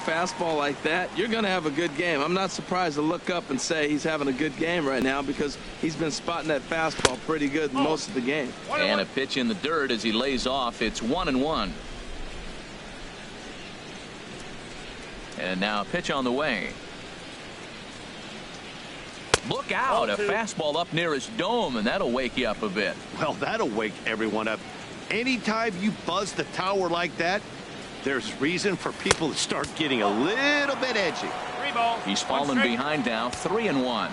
fastball like that, you're going to have a good game. I'm not surprised to look up and say he's having a good game right now because he's been spotting that fastball pretty good most of the game. And a pitch in the dirt as he lays off. It's 1-1. And now a pitch on the way. Look out, a fastball up near his dome, and that'll wake you up a bit. Well, that'll wake everyone up. Anytime you buzz the tower like that, there's reason for people to start getting a little bit edgy. He's fallen behind now, 3-1.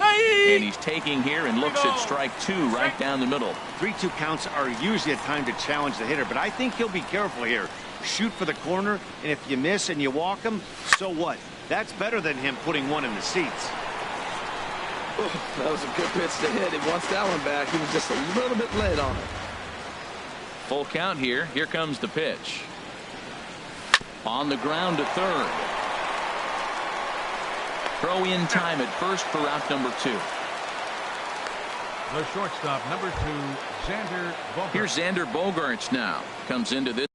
And he's taking here and looks at strike 2 right down the middle. 3-2 counts are usually a time to challenge the hitter, but I think he'll be careful here. Shoot for the corner, and if you miss and you walk him, so what? That's better than him putting one in the seats. That was a good pitch to hit. He wants that one back. He was just a little bit late on it. Full count here. Here comes the pitch. On the ground to third. Throw in time at first for out number 2. The shortstop, number 2, Xander Bogaerts. Here's Xander Bogaerts now. Comes into this.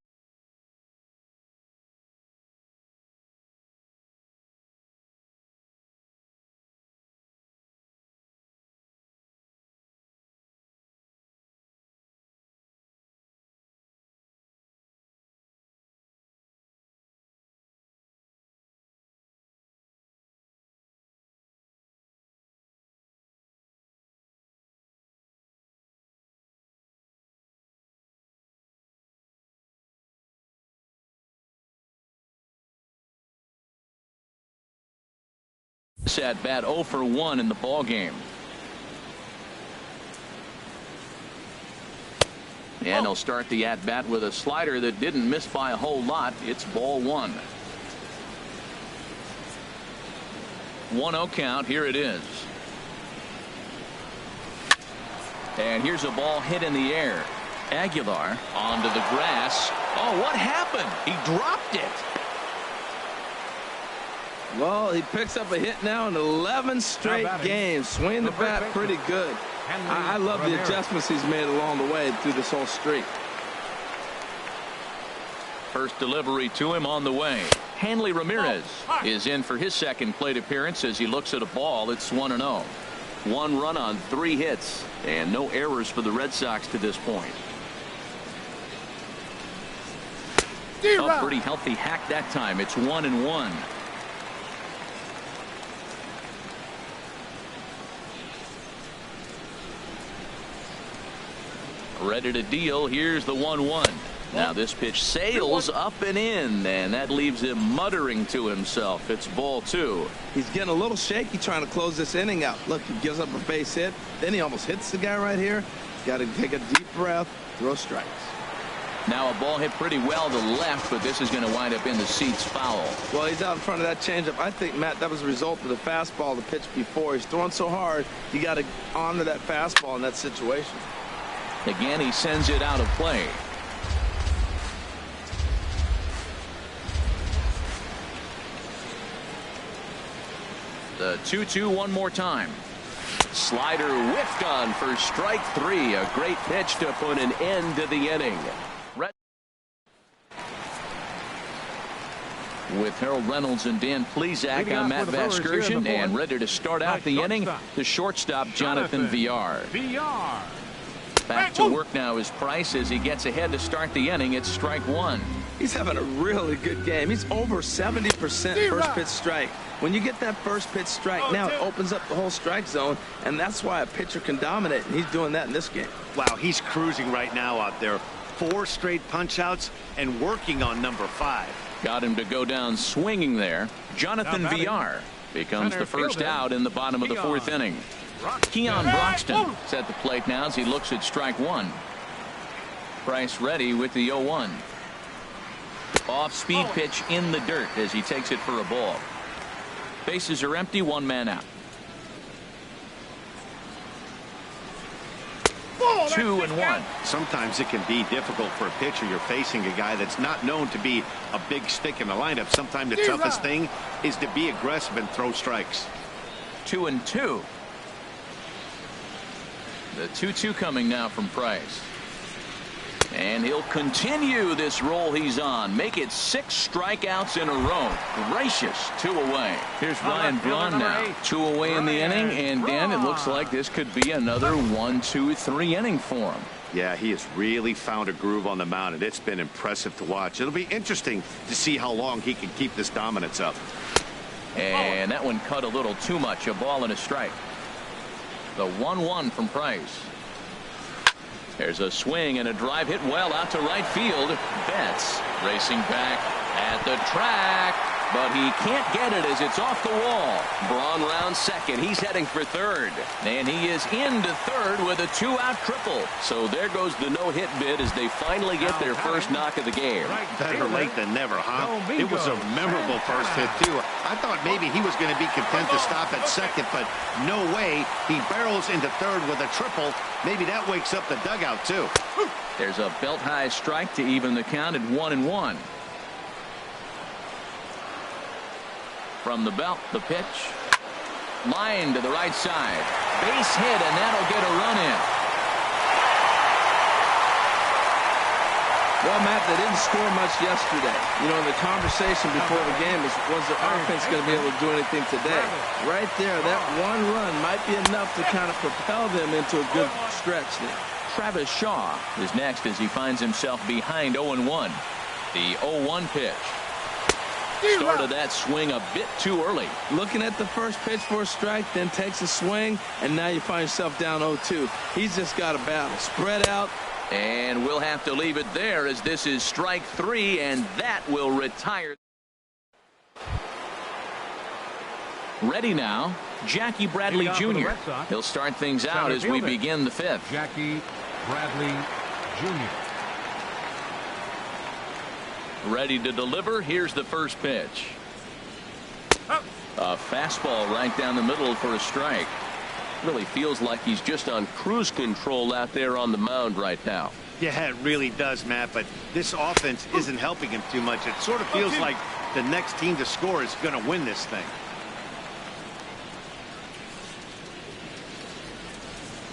At bat 0 for 1 in the ball game. And he'll start the at bat with a slider that didn't miss by a whole lot. It's ball 1. 1-0 count. Here it is. And here's a ball hit in the air. Aguilar onto the grass. Oh, what happened? He dropped it. Well, he picks up a hit now in 11 straight games. Swinging the bat pretty good. I love the adjustments he's made along the way through this whole streak. First delivery to him on the way. Hanley Ramirez is in for his second plate appearance as he looks at a ball. It's 1-0. 1 run on 3 hits and no errors for the Red Sox to this point. A pretty healthy hack that time. It's 1-1. Ready to deal. Here's the 1-1. Now this pitch sails up and in, and that leaves him muttering to himself. It's ball 2. He's getting a little shaky trying to close this inning out. Look, he gives up a base hit. Then he almost hits the guy right here. Got to take a deep breath, throw strikes. Now a ball hit pretty well to left, but this is going to wind up in the seats foul. Well, he's out in front of that changeup. I think, Matt, that was a result of the fastball, the pitch before. He's throwing so hard, you got to honor that fastball in that situation. Again, he sends it out of play. The 2-2 one more time. Slider whiffed on for strike 3. A great pitch to put an end to the inning. With Harold Reynolds and Dan Plesac, I'm Matt Vasgersian, and ready to start out the inning, the shortstop, Jonathan Villar. Back to work now is Price as he gets ahead to start the inning. It's strike 1. He's having a really good game. He's over 70% first pitch strike. When you get that first pitch strike, now it opens up the whole strike zone, and that's why a pitcher can dominate, and he's doing that in this game. Wow, he's cruising right now out there. 4 straight punch-outs and working on number 5. Got him to go down swinging there. Jonathan Villar becomes the first out in the bottom of the 4th inning. Keon Broxton is at the plate now as he looks at strike 1. Price ready with the 0-1. Off-speed pitch in the dirt as he takes it for a ball. Bases are empty, 1 man out. 2-1. Sometimes it can be difficult for a pitcher. You're facing a guy that's not known to be a big stick in the lineup. Sometimes the toughest thing is to be aggressive and throw strikes. 2-2. The 2-2 coming now from Price. And he'll continue this roll he's on. Make it 6 strikeouts in a row. Gracious, 2 away. Here's Ryan Braun now. 2 away in the inning. And Dan, it looks like this could be another 1, 2, 3 inning for him. Yeah, he has really found a groove on the mound, and it's been impressive to watch. It'll be interesting to see how long he can keep this dominance up. And that one cut a little too much. A ball and a strike. The 1-1 from Price. There's a swing and a drive hit well out to right field. Betts racing back at the track, but he can't get it as it's off the wall. Braun rounds second. He's heading for third. And he is into third with a 2-out triple. So there goes the no-hit bid as they finally get their first knock of the game. Better late than never, huh? It was a memorable first hit, too. I thought maybe he was going to be content to stop at second, but no way. He barrels into third with a triple. Maybe that wakes up the dugout, too. There's a belt-high strike to even the count at 1-1. From the belt, the pitch. Line to the right side. Base hit, and that'll get a run in. Well, Matt, they didn't score much yesterday. You know, the conversation before the game was the offense going to be able to do anything today? Right there, that one run might be enough to kind of propel them into a good stretch there. Travis Shaw is next as he finds himself behind 0-1. The 0-1 pitch. Started that swing a bit too early. Looking at the first pitch for a strike, then takes a swing, and now you find yourself down 0-2. He's just got a battle. Spread out. And we'll have to leave it there as this is strike 3, and that will retire. Ready now, Jackie Bradley Jr. He'll start things out as we begin the 5th. Jackie Bradley Jr. Ready to deliver. Here's the first pitch. A fastball right down the middle for a strike. Really feels like he's just on cruise control out there on the mound right now. Yeah, it really does, Matt, but this offense isn't helping him too much. It sort of feels like the next team to score is going to win this thing.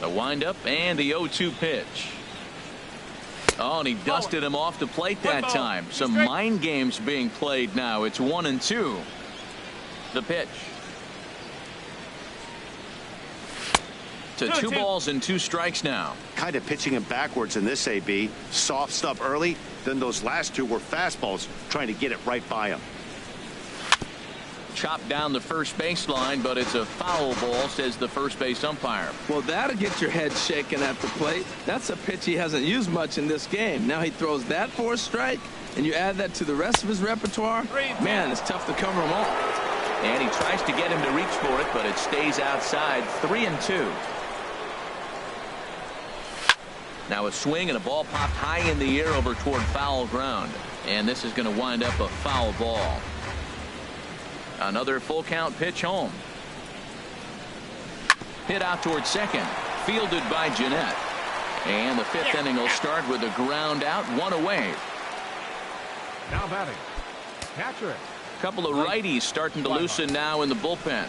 The windup and the 0-2 pitch. Oh, and he dusted him off the plate that time. Some mind games being played now. It's 1-2. The pitch. To 2 balls and 2 strikes now. Kind of pitching him backwards in this AB. Soft stuff early, then those last 2 were fastballs, trying to get it right by him. Chopped down the first baseline, but it's a foul ball, says the first base umpire. Well, that'll get your head shaken at the plate. That's a pitch he hasn't used much in this game. Now he throws that for a strike, and you add that to the rest of his repertoire. Man, it's tough to cover him all. And he tries to get him to reach for it, but it stays outside. 3-2. Now a swing and a ball popped high in the air over toward foul ground. And this is going to wind up a foul ball. Another full count pitch home. Hit out towards second. Fielded by Jeanette. And the 5th inning will start with a ground out, 1 away. Now batting, catcher. Couple of righties starting to loosen now in the bullpen.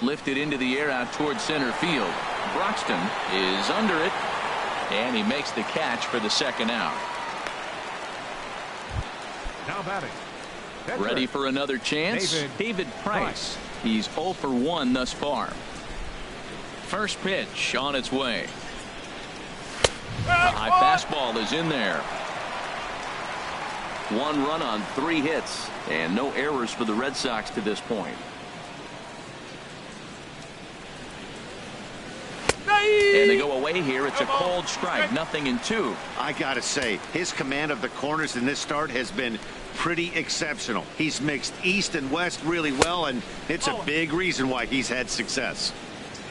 Lifted into the air out towards center field. Broxton is under it, and he makes the catch for the 2nd out. Now batting. Ready for another chance? David Price. He's 0 for 1 thus far. First pitch on its way. A high fastball is in there. 1 run on 3 hits, and no errors for the Red Sox to this point. And they go away here. It's a cold strike. 0-2. I gotta say, his command of the corners in this start has been pretty exceptional. He's mixed east and west really well, and it's a big reason why he's had success.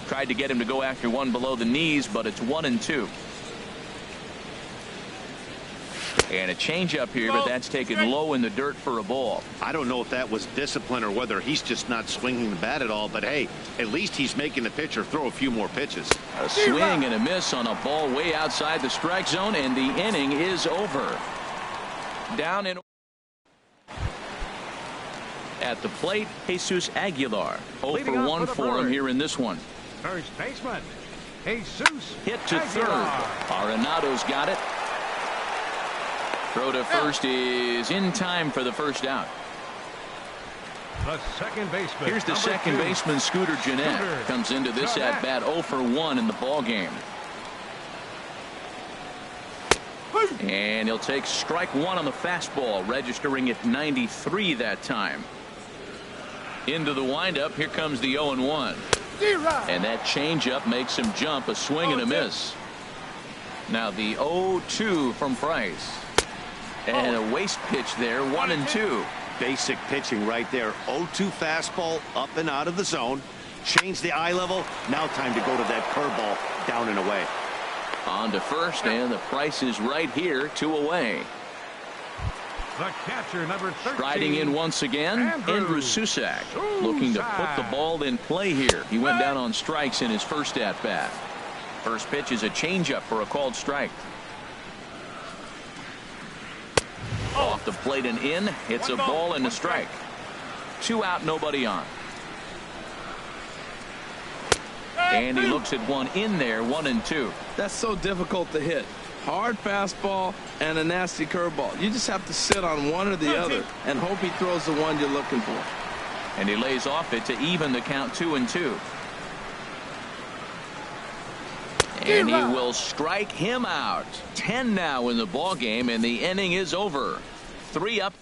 Tried to get him to go after one below the knees, but it's 1-2. And a changeup here, but that's taken low in the dirt for a ball. I don't know if that was discipline or whether he's just not swinging the bat at all, but hey, at least he's making the pitcher throw a few more pitches. A swing and a miss on a ball way outside the strike zone, and the inning is over. Down in at the plate, Jesus Aguilar. 0 for 1 for him here in this one. First baseman, Jesus Hit to third. Arenado's got it. Throw to first is in time for the first out. The second baseman. Here's the second baseman, Scooter Gennett. Comes into this at bat 0 for 1 in the ball game. And he'll take strike one on the fastball, registering at 93 that time. Into the windup. Here comes the 0-1. And that changeup makes him jump. A swing and a miss. Now the 0-2 from Price. And a waste pitch there, 1-2. Basic pitching right there. 0-2 fastball up and out of the zone. Change the eye level. Now time to go to that curveball down and away. On to first, and the Price is right here, 2 away. The catcher, number 13. Striding in once again, Andrew Susac, looking to put the ball in play here. He went down on strikes in his first at bat. First pitch is a changeup for a called strike. Off the plate and in. It's a ball and a strike. 2 out, nobody on. And he looks at one in there, 1-2. That's so difficult to hit. Hard fastball and a nasty curveball. You just have to sit on one or the other and hope he throws the one you're looking for. And he lays off it to even the count, 2-2. And he will strike him out. 10 now in the ball game, and the inning is over. 3 up.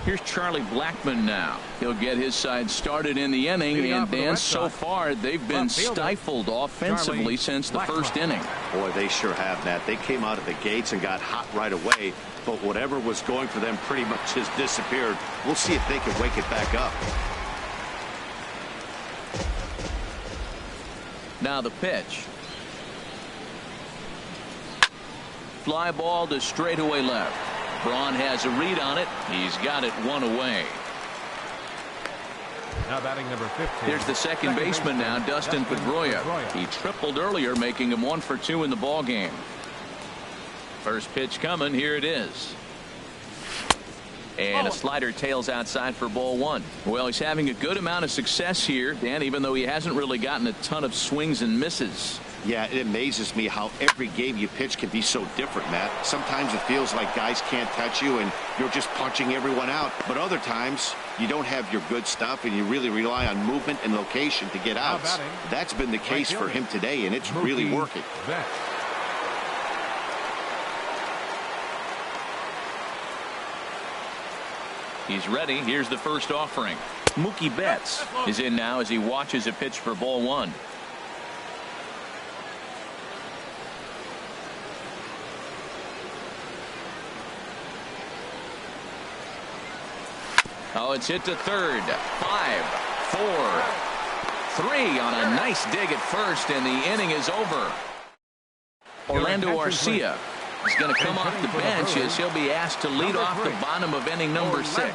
Here's Charlie Blackmon now. He'll get his side started in the inning, and Dan, so far they've been stifled offensively since the first inning. Boy, they sure have, Matt. They came out of the gates and got hot right away, but whatever was going for them pretty much has disappeared. We'll see if they can wake it back up. Now the pitch. Fly ball to straightaway left. Braun has a read on it. He's got it 1 away. Now batting number 15. Here's the second baseman now, Dustin Pedroia. He tripled earlier, making him 1 for 2 in the ball game. First pitch coming. Here it is. And a slider tails outside for ball 1. Well, he's having a good amount of success here, Dan, even though he hasn't really gotten a ton of swings and misses. Yeah, it amazes me how every game you pitch can be so different, Matt. Sometimes it feels like guys can't touch you and you're just punching everyone out. But other times you don't have your good stuff and you really rely on movement and location to get outs. That's been the case for him today, and it's really working. He's ready. Here's the first offering. Mookie Betts is in now as he watches a pitch for ball 1. Oh, it's hit to third. 5, 4, 3 on a nice dig at first, and the inning is over. Orlando Arcia is going to come off the bench as he'll be asked to lead off the bottom of inning number 6.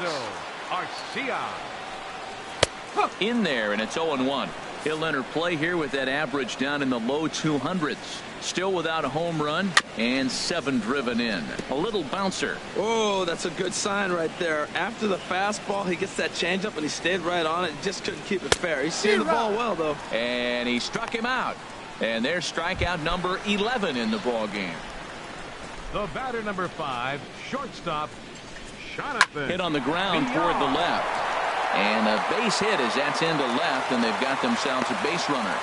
In there, and it's 0-1. He'll enter play here with that average down in the low 200s. Still without a home run and 7 driven in. A little bouncer. Oh, that's a good sign right there. After the fastball, he gets that changeup and he stayed right on it. Just couldn't keep it fair. He's seeing the ball well, though. And he struck him out. And there's strikeout number 11 in the ball game. The batter number 5, shortstop, Jonathan. Hit on the ground toward the left. And a base hit as that's into left, and they've got themselves a base runner.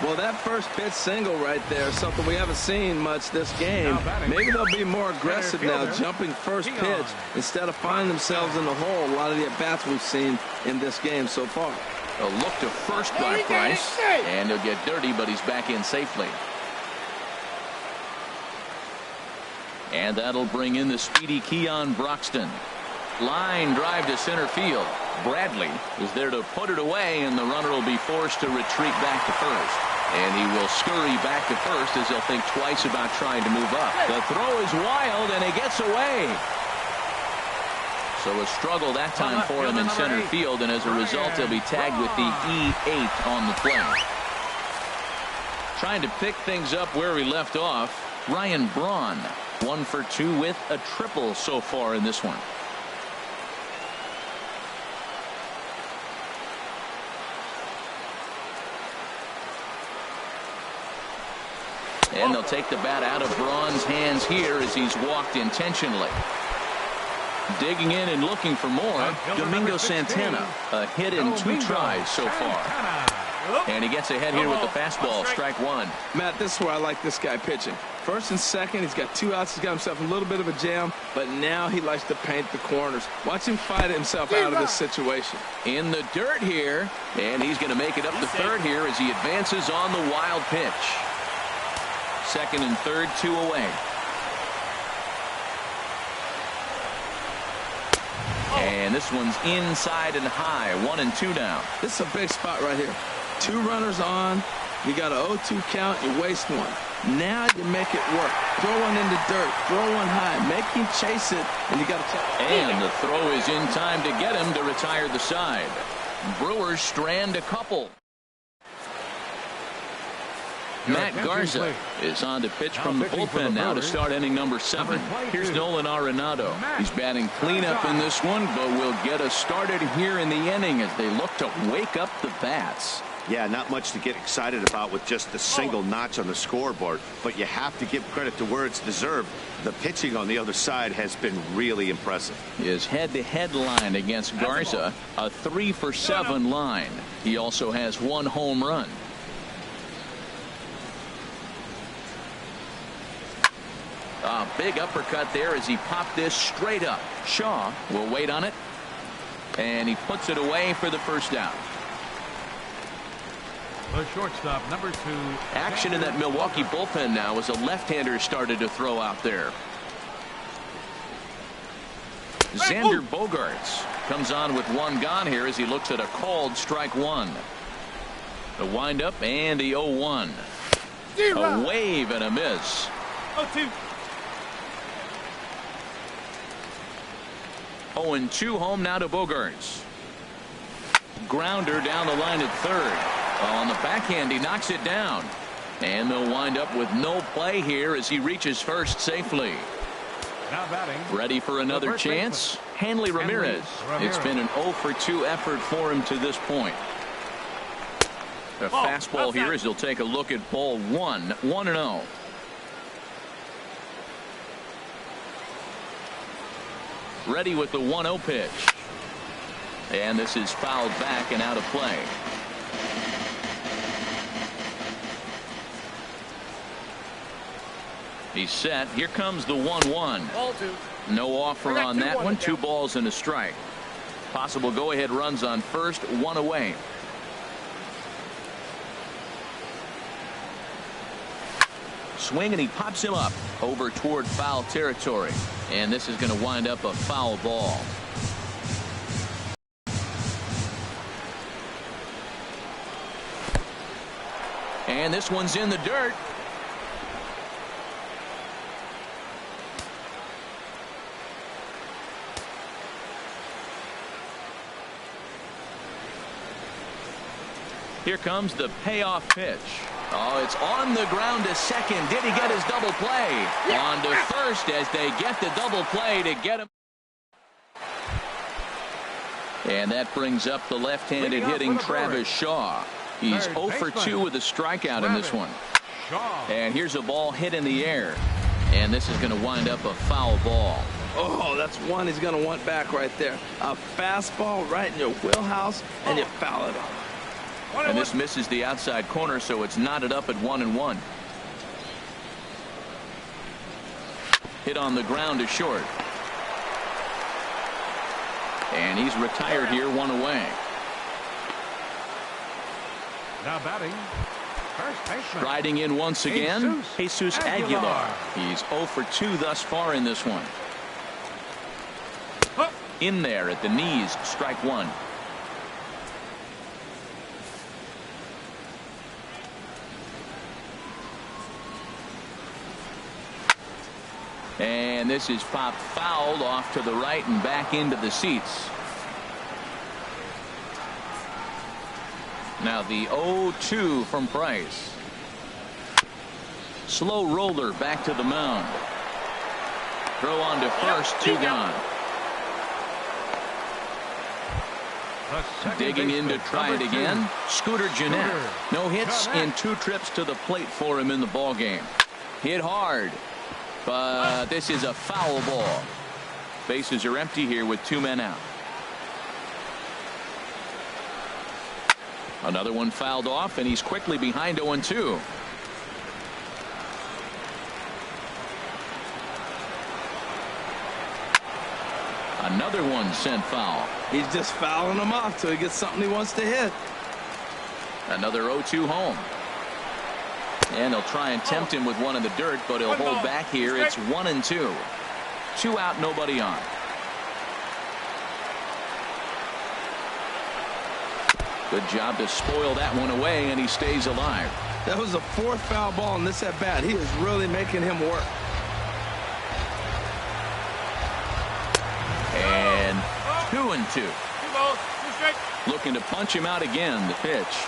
Well, that first pitch single right there is something we haven't seen much this game. Maybe they'll be more aggressive now, jumping first pitch instead of finding themselves in the hole. A lot of the at-bats we've seen in this game so far. A look to first by Price, and he'll get dirty, but he's back in safely. And that'll bring in the speedy Keon Broxton. Line drive to center field. Bradley is there to put it away, and the runner will be forced to retreat back to first. And he will scurry back to first as he'll think twice about trying to move up. The throw is wild, and he gets away. So a struggle that time for him in center field, and as a result, he'll be tagged with the E8 on the play. Trying to pick things up where he left off, Ryan Braun, 1 for 2 with a triple so far in this one. And they'll take the bat out of Braun's hands here as he's walked intentionally. Digging in and looking for more, Domingo Santana. A hit in 2 tries so far. And he gets ahead here with the fastball, strike 1. Matt, this is where I like this guy pitching. First and second, he's got 2 outs. He's got himself a little bit of a jam, but now he likes to paint the corners. Watch him fight himself out of this situation. In the dirt here, and he's going to make it up to third here as he advances on the wild pitch. Second and third, 2 away. And this one's inside and high, 1 and 2 down. This is a big spot right here. 2 runners on. You got an 0-2 count. You waste 1. Now you make it work. Throw one in the dirt. Throw one high. Make him chase it, and you got to tell. And the throw is in time to get him to retire the side. Brewers strand a couple. Matt Garza is on to pitch from the bullpen now to start inning number 7. Here's Nolan Arenado. He's batting cleanup in this one, but will get us started here in the inning as they look to wake up the bats. Yeah, not much to get excited about with just a single notch on the scoreboard, but you have to give credit to where it's deserved. The pitching on the other side has been really impressive. His head-to-head line against Garza, a 3-for-7 line. He also has 1 home run. A big uppercut there as he popped this straight up. Shaw will wait on it, and he puts it away for the first down. The shortstop, number 2. Action in that Milwaukee bullpen now as a left-hander started to throw out there. Xander Bogaerts comes on with 1 gone here as he looks at a called strike 1. The windup and the 0-1. A wave and a miss. 0-2. 0-2 home now to Bogaerts. Grounder down the line at third. On the backhand, he knocks it down. And they'll wind up with no play here as he reaches first safely. Now batting. Ready for another chance? Hanley Ramirez. It's been an 0-for-2 effort for him to this point. A fastball here as he'll take a look at ball 1. 1-0. Ready with the 1-0 pitch. And this is fouled back and out of play. He's set. Here comes the 1-1. No offer on that one. 2 balls and a strike. Possible go-ahead runs on first, 1 away. Swing, and he pops him up over toward foul territory. And this is going to wind up a foul ball. And this one's in the dirt. Here comes the payoff pitch. Oh, it's on the ground to second. Did he get his double play? On to first as they get the double play to get him. And that brings up the left-handed hitting Travis Shaw. He's 0-for-2 with a strikeout in this one. And here's a ball hit in the air. And this is going to wind up a foul ball. Oh, that's one he's going to want back right there. A fastball right in your wheelhouse, and you foul it off. And this misses the outside corner, so it's knotted up at 1-1. Hit on the ground to short. And he's retired here, 1 away. Now batting. First baseman. Striding in once again, Jesus Aguilar. He's 0-for-2 thus far in this one. In there at the knees, strike 1. And this is popped fouled off to the right and back into the seats. Now the 0-2 from Price. Slow roller back to the mound. Throw on to first, 2 gone. Digging in to try it again. Scooter Gennett. No hits in 2 trips to the plate for him in the ballgame. Hit hard. But this is a foul ball. Bases are empty here with 2 men out. Another one fouled off, and he's quickly behind 0-2. Another one sent foul. He's just fouling them off till he gets something he wants to hit. Another 0-2 home. And they'll try and tempt him with one in the dirt, but he'll hold back here. It's 1-2. 2 out, nobody on. Good job to spoil that one away, and he stays alive. That was the 4th foul ball in this at bat. He is really making him work. And 2-2. Looking to punch him out again. The pitch.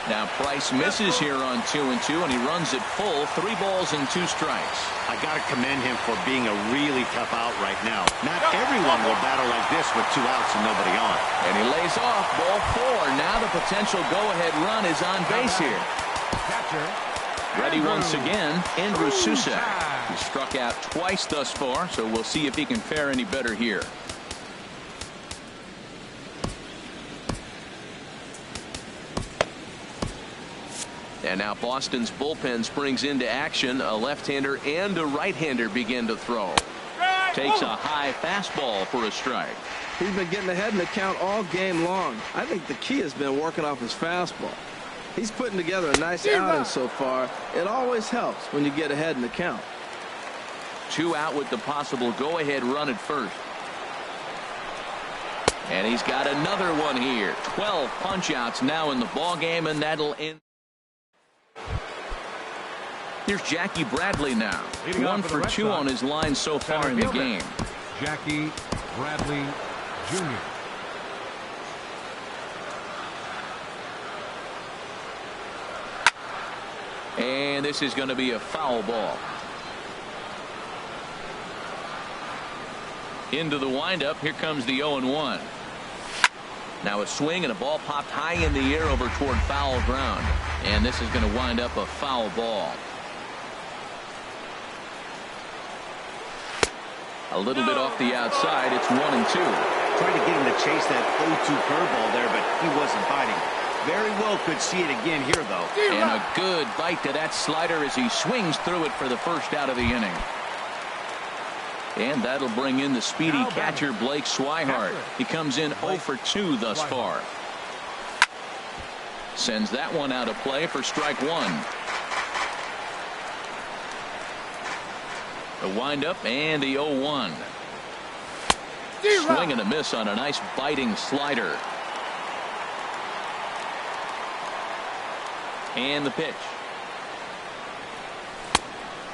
Now Price misses here on 2-2, and he runs it full. 3 balls and 2 strikes. I got to commend him for being a really tough out right now. Not everyone will battle like this with 2 outs and nobody on. And he lays off ball 4. Now the potential go-ahead run is on base here. Ready once again, Andrew Susac. He struck out twice thus far, so we'll see if he can fare any better here. And now Boston's bullpen springs into action. A left-hander and a right-hander begin to throw. Takes a high fastball for a strike. He's been getting ahead in the count all game long. I think the key has been working off his fastball. He's putting together a nice outing so far. It always helps when you get ahead in the count. 2 out with the possible go-ahead run at first. And he's got another one here. 12 punch-outs now in the ballgame, and that'll end. Here's Jackie Bradley now. 1 for 2 on his line so far in the game. Jackie Bradley Jr. And this is going to be a foul ball. Into the windup. Here comes the 0-1. Now a swing and a ball popped high in the air over toward foul ground. And this is going to wind up a foul ball. A little bit off the outside. It's 1-2. Tried to get him to chase that 0-2 curveball there, but he wasn't biting. Very well could see it again here, though. And a good bite to that slider as he swings through it for the first out of the inning. And that'll bring in the speedy catcher Blake Swihart. He comes in 0 for 2 thus far. Sends that one out of play for strike 1. The windup and the 0-1. Swing and a miss on a nice biting slider. And the pitch.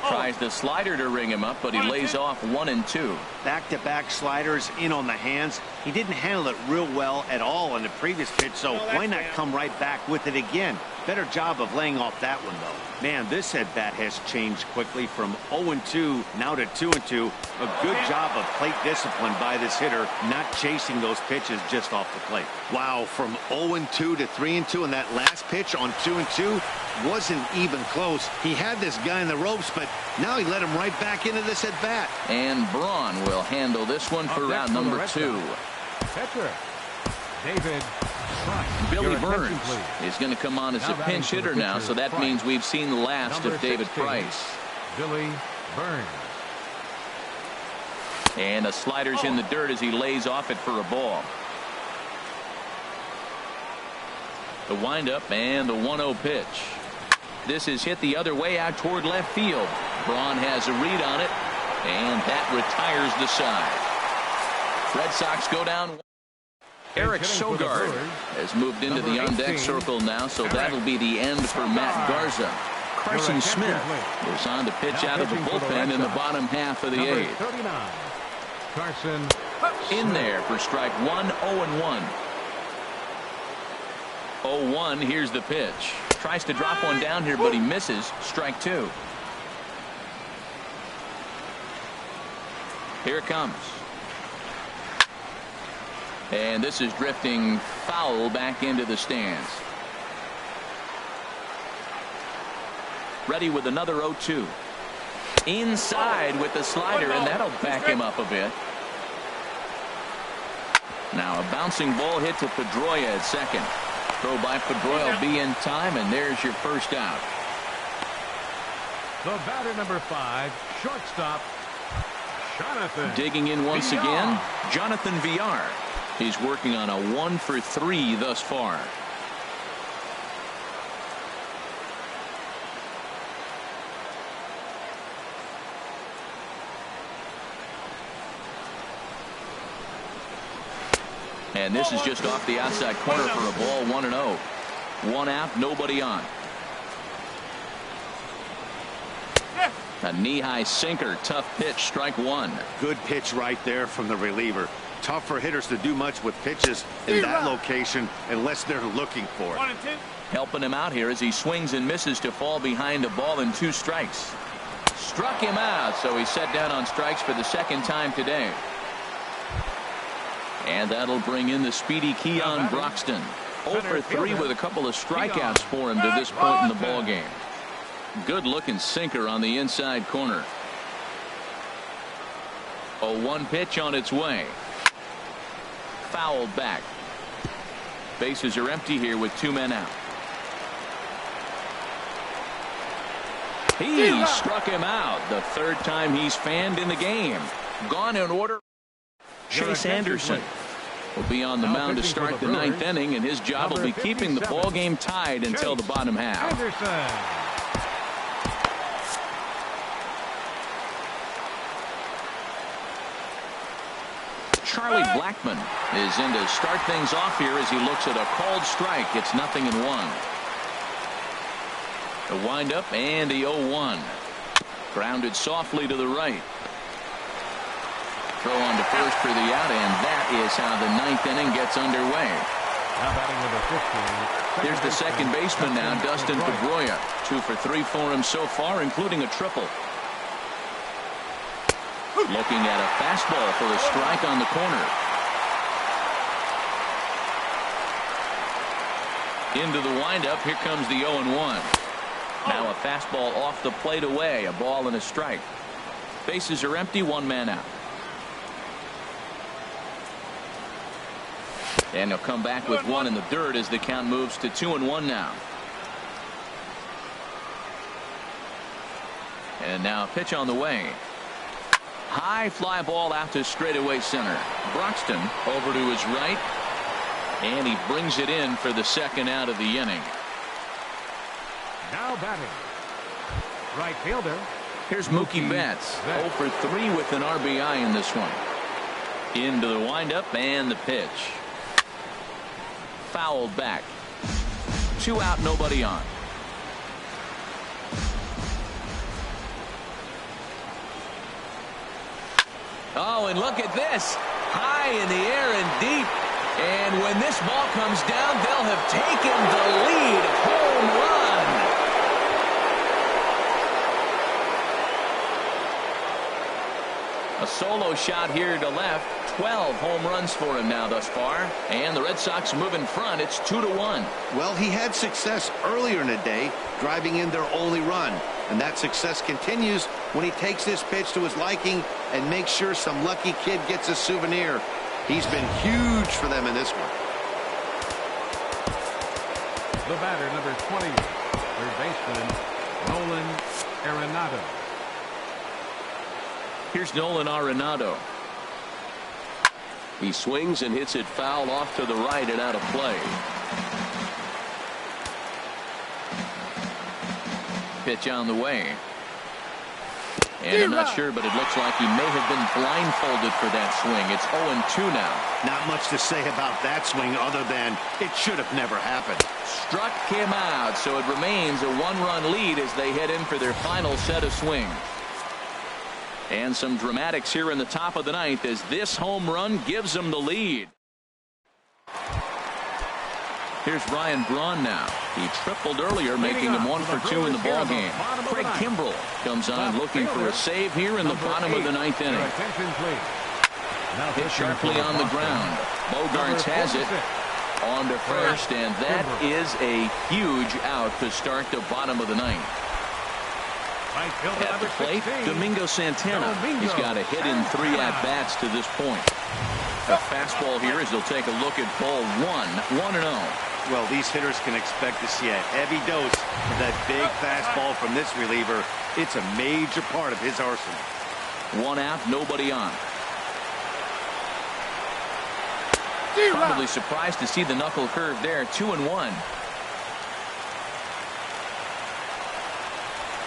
Tries the slider to ring him up, but he lays off 1-2. Back-to-back sliders in on the hands. He didn't handle it real well at all on the previous pitch, so why not come right back with it again? Better job of laying off that one, though. Man, this at-bat has changed quickly from 0-2 now to 2-2. A good job of plate discipline by this hitter, not chasing those pitches just off the plate. Wow, from 0-2 to 3-2 in that last pitch on 2-2 wasn't even close. He had this guy in the ropes, but now he let him right back into this at-bat. And Braun will handle this one for round number 2. Catcher, David Price. Billy Burns is going to come on as a pinch hitter now, so that means we've seen the last of David Price. Billy Burns. And a slider's in the dirt as he lays off it for a ball. The windup and the 1-0 pitch. This is hit the other way out toward left field. Braun has a read on it, and that retires the side. Red Sox go down. Eric Sogard has moved into the on-deck circle now, so that'll be the end for Matt Garza. Carson Smith goes on to pitch out of the bullpen in the bottom half of the 8th. Carson in there for strike 1, 0-1. 0-1. Here's the pitch. Tries to drop one down here, but he misses. Strike 2. Here it comes. And this is drifting foul back into the stands. Ready with another 0-2. Inside with the slider, and that'll back him up a bit. Now a bouncing ball hit to Pedroia at second. Throw by Pedroia will be in time, and there's your first out. The batter, number 5, shortstop, Jonathan. Digging in once Villar. again, Jonathan Villar. He's working on a 1-for-3 thus far. And this is just off the outside corner for a ball, 1-0. 1 out, nobody on. A knee-high sinker, tough pitch, strike 1. Good pitch right there from the reliever. Tough for hitters to do much with pitches in that location unless they're looking for it. Helping him out here as he swings and misses to fall behind a ball and 2 strikes. Struck him out, so he's set down on strikes for the second time today. And that'll bring in the speedy Keon Broxton. 0-for-3 with a couple of strikeouts for him to this point in the ball game. Good looking sinker on the inside corner. 0-1 pitch on its way. Fouled back. Bases are empty here with 2 men out. He struck him out. The 3rd time he's fanned in the game. Gone in order. Chase Anderson will be on the mound to start the 9th inning, and his job will be keeping the ball game tied until the bottom half. Charlie Blackmon is in to start things off here as he looks at a called strike. It's 0-1. The windup and the 0-1. Grounded softly to the right. Throw on to first for the out, and that is how the 9th inning gets underway. Now batting number 15. Here's the second baseman now, Dustin Pedroia. 2 for 3 for him so far, including a triple. Looking at a fastball for a strike on the corner. Into the windup. Here comes the 0-1. Now a fastball off the plate away. A ball and a strike. Bases are empty. 1 man out. And he'll come back with 1 in the dirt as the count moves to 2-1 now. And now a pitch on the way. High fly ball out to straightaway center. Broxton over to his right. And he brings it in for the 2nd out of the inning. Now batting, right fielder. Here's Mookie Betts. 0-for-3 with an RBI in this one. Into the windup and the pitch. Fouled back. 2 out, nobody on. Oh, and look at this. High in the air and deep. And when this ball comes down, they'll have taken the lead. Home run. A solo shot here to left. 12 home runs for him now thus far. And the Red Sox move in front. It's 2-1. Well, he had success earlier in the day, driving in their only run. And that success continues when he takes this pitch to his liking and makes sure some lucky kid gets a souvenir. He's been huge for them in this one. The batter, number 20, third baseman, Nolan Arenado. Here's Nolan Arenado. He swings and hits it foul off to the right and out of play. Pitch on the way. And I'm not sure, but it looks like he may have been blindfolded for that swing. It's 0-2 now. Not much to say about that swing other than it should have never happened. Struck him out, so it remains a 1-run lead as they head in for their final set of swings. And some dramatics here in the top of the 9th as this home run gives them the lead. Here's Ryan Braun now. He tripled earlier, making him 1-for-2 in the ball game. Craig Kimbrell comes on looking for a save here in the bottom of the 9th inning. Hit sharply on the ground. Bogaerts has it on to first, and that is a huge out to start the bottom of the 9th. Right fielder At the number plate, 16. Domingo Santana. He's got a hit in 3 at-bats to this point. A fastball here as he'll take a look at ball 1-0. Well, these hitters can expect to see a heavy dose of that big fastball from this reliever. It's a major part of his arsenal. 1 out, nobody on. Probably surprised to see the knuckle curve there. 2-1.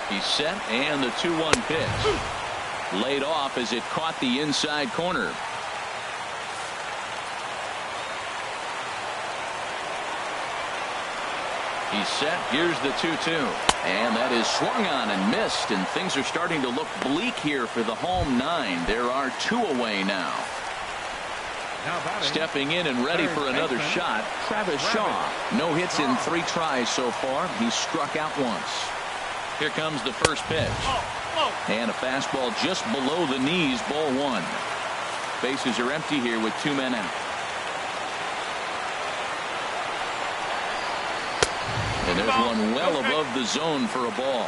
He's set, and the 2-1 pitch. Laid off as it caught the inside corner. He's set. Here's the 2-2. And that is swung on and missed, and things are starting to look bleak here for the home 9. There are 2 away now. Stepping in and ready for another shot, Travis Shaw. No hits in 3 tries so far. He's struck out once. Here comes the first pitch. And a fastball just below the knees, ball 1. Bases are empty here with 2 men out. And there's one well above the zone for a ball.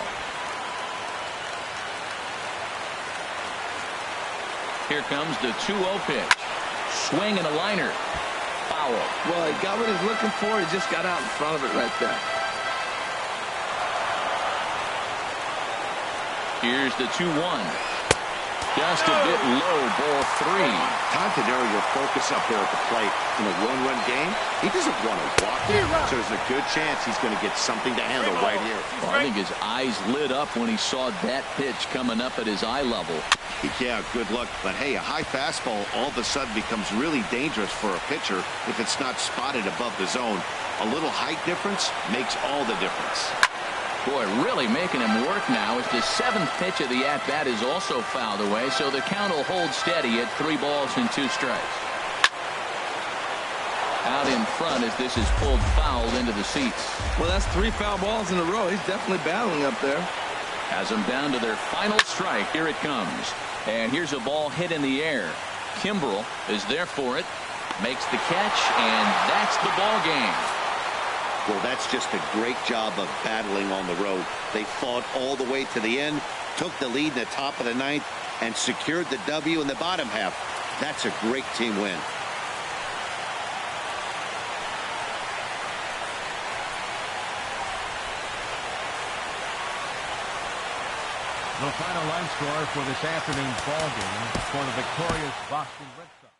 Here comes the 2-0 pitch. Swing and a liner. Foul. Well, he got what he's looking for. He just got out in front of it right there. Here's the 2-1. Just a bit low, ball 3. Time to narrow your focus up there at the plate. In a one-run game, he doesn't want to walk it, so there's a good chance he's going to get something to handle right here. Well, I think his eyes lit up when he saw that pitch coming up at his eye level. Yeah, good luck. But hey, a high fastball all of a sudden becomes really dangerous for a pitcher if it's not spotted above the zone. A little height difference makes all the difference. Boy, really making him work now as the 7th pitch of the at-bat is also fouled away, so the count will hold steady at 3 balls and 2 strikes. Out in front as this is pulled foul into the seats. Well, that's 3 foul balls in a row. He's definitely battling up there. Has them down to their final strike. Here it comes. And here's a ball hit in the air. Kimbrel is there for it. Makes the catch, and that's the ball game. Well, that's just a great job of battling on the road. They fought all the way to the end, took the lead in the top of the 9th, and secured the W in the bottom half. That's a great team win. The final line score for this afternoon's ball game for the victorious Boston Red Sox.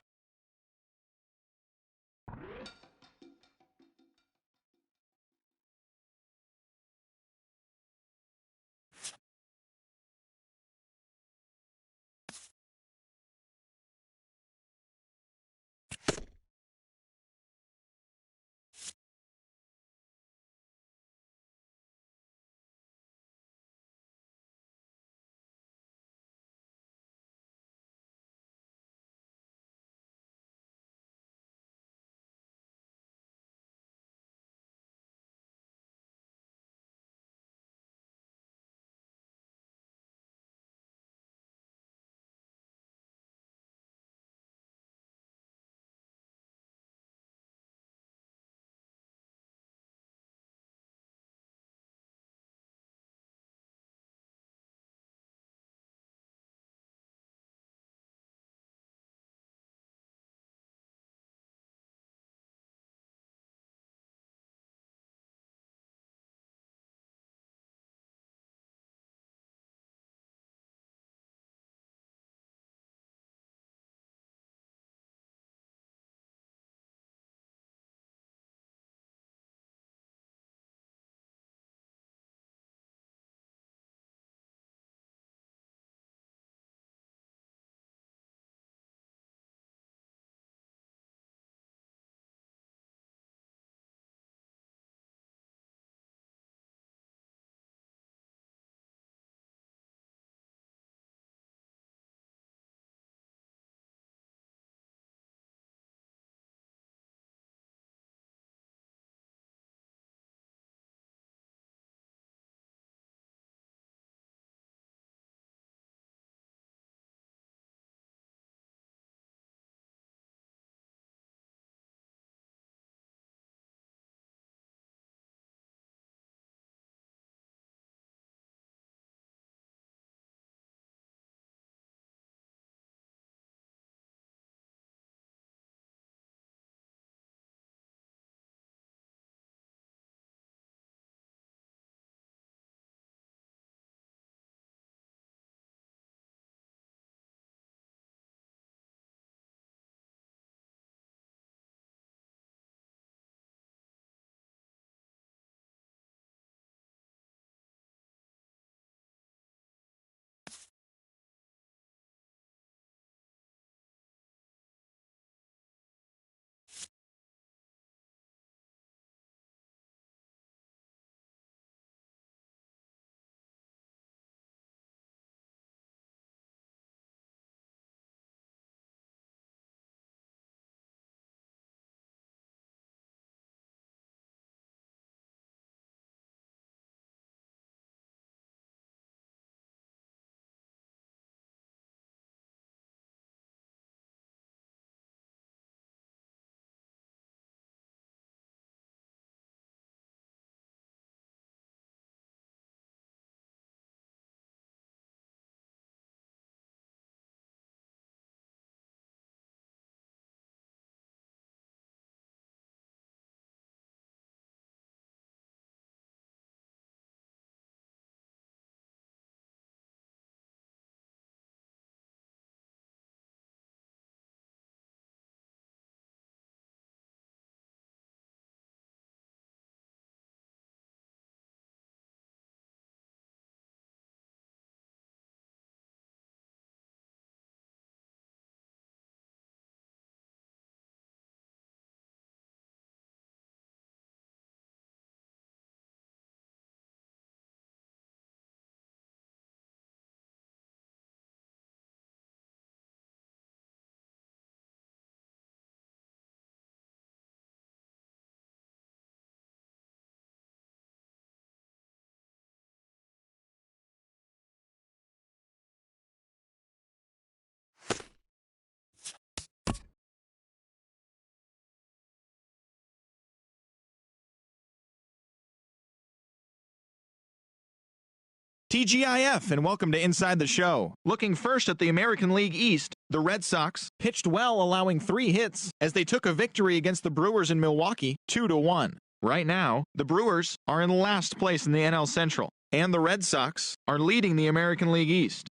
TGIF, and welcome to Inside the Show. Looking first at the American League East, the Red Sox pitched well, allowing 3 hits as they took a victory against the Brewers in Milwaukee, 2-1. Right now, the Brewers are in last place in the NL Central, and the Red Sox are leading the American League East.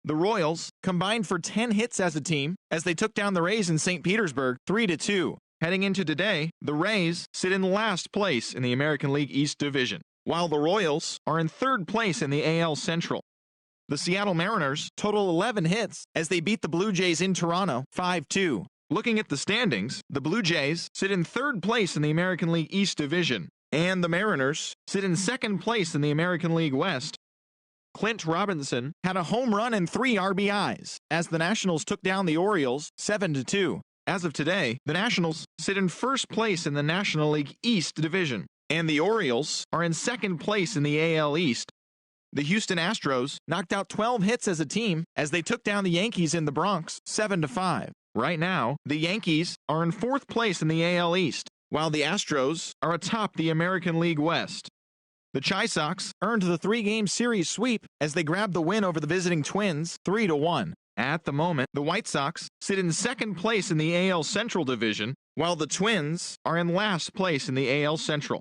The Royals combined for 10 hits as a team as they took down the Rays in St. Petersburg, 3-2. Heading into today, the Rays sit in last place in the American League East Division, while the Royals are in third place in the AL Central. The Seattle Mariners total 11 hits as they beat the Blue Jays in Toronto 5-2. Looking at the standings, the Blue Jays sit in third place in the American League East Division, and the Mariners sit in second place in the American League West. Clint Robinson had a home run and 3 RBIs as the Nationals took down the Orioles 7-2. As of today, the Nationals sit in first place in the National League East Division, and the Orioles are in second place in the AL East. The Houston Astros knocked out 12 hits as a team as they took down the Yankees in the Bronx 7-5. Right now, the Yankees are in fourth place in the AL East, while the Astros are atop the American League West. The Chi Sox earned the 3-game series sweep as they grabbed the win over the visiting Twins 3-1. At the moment, the White Sox sit in second place in the AL Central Division, while the Twins are in last place in the AL Central.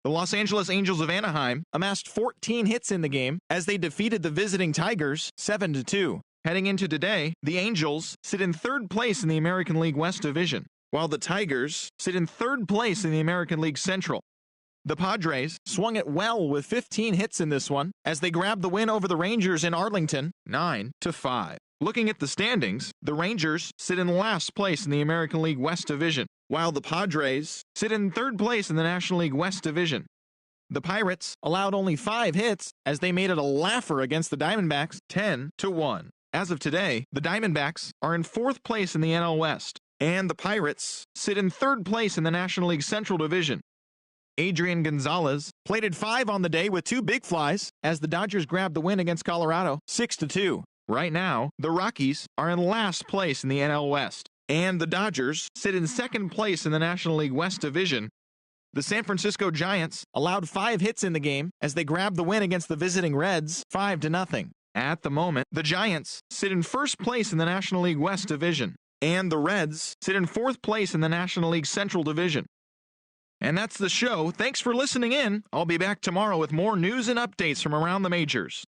The Los Angeles Angels of Anaheim amassed 14 hits in the game as they defeated the visiting Tigers 7-2. Heading into today, the Angels sit in third place in the American League West Division, while the Tigers sit in third place in the American League Central. The Padres swung it well with 15 hits in this one as they grabbed the win over the Rangers in Arlington 9-5. Looking at the standings, the Rangers sit in last place in the American League West Division, while the Padres sit in third place in the National League West Division. The Pirates allowed only 5 hits as they made it a laugher against the Diamondbacks 10-1. As of today, the Diamondbacks are in fourth place in the NL West, and the Pirates sit in third place in the National League Central Division. Adrian Gonzalez plated 5 on the day with 2 big flies as the Dodgers grabbed the win against Colorado 6-2. Right now, the Rockies are in last place in the NL West, and the Dodgers sit in second place in the National League West Division. The San Francisco Giants allowed 5 hits in the game as they grabbed the win against the visiting Reds 5-0. At the moment, the Giants sit in first place in the National League West Division, and the Reds sit in fourth place in the National League Central Division. And that's the show. Thanks for listening in. I'll be back tomorrow with more news and updates from around the majors.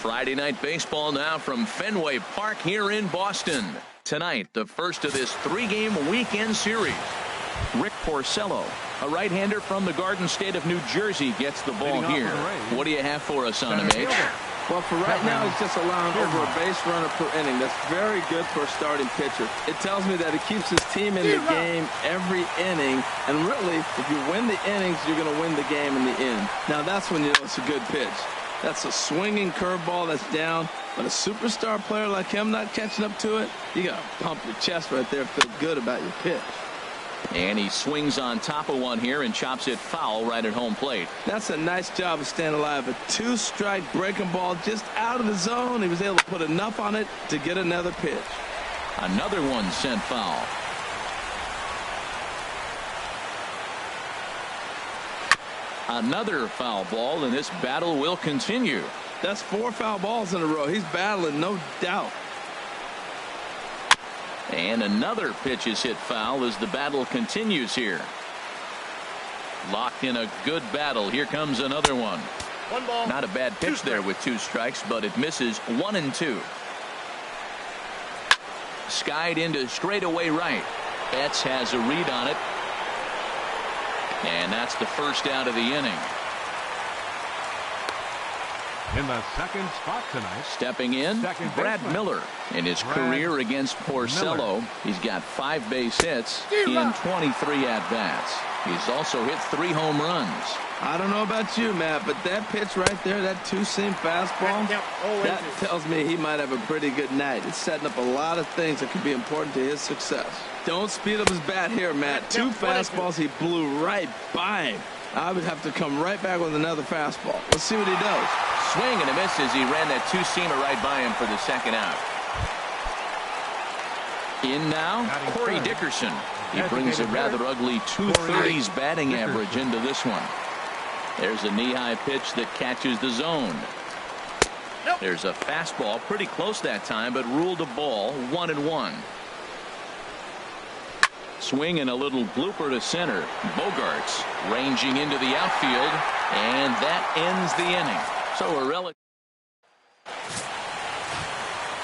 Friday night baseball now from Fenway Park here in Boston. Tonight, the first of this 3-game weekend series. Rick Porcello, a right-hander from the Garden State of New Jersey, gets the ball here. What do you have for us on him, H? Well, for right now, he's just allowing over a base runner per inning. That's very good for a starting pitcher. It tells me that he keeps his team in the game every inning. And really, if you win the innings, you're going to win the game in the end. Now, that's when you know it's a good pitch. That's a swinging curveball that's down. But a superstar player like him not catching up to it, you got to pump your chest right there, feel good about your pitch. And he swings on top of one here and chops it foul right at home plate. That's a nice job of staying alive. A 2-strike breaking ball just out of the zone. He was able to put enough on it to get another pitch. Another one sent foul. Another foul ball, and this battle will continue. That's 4 foul balls in a row. He's battling, no doubt. And another pitch is hit foul as the battle continues here. Locked in a good battle. Here comes another one. One ball. Not a bad pitch there with 2 strikes, but it misses 1 and 2. Skied into straightaway right. Betts has a read on it. And that's the first out of the inning. In the second spot tonight, stepping in, Brad Miller. In his career against Porcello, he's got 5 base hits in 23 at-bats. He's also hit 3 home runs. I don't know about you, Matt, but that pitch right there, that 2-seam fastball, that tells me he might have a pretty good night. It's setting up a lot of things that could be important to his success. Don't speed up his bat here, Matt. 2 fastballs, he blew right by him. I would have to come right back with another fastball. Let's see what he does. Swing and a miss as he ran that 2-seamer right by him for the second out. In now, Corey Dickerson. He brings a rather ugly 230s batting average into this one. There's a knee-high pitch that catches the zone. There's a fastball pretty close that time, but ruled a ball, 1-1. Swing and a little blooper to center. Bogarts ranging into the outfield, and that ends the inning. So a relic.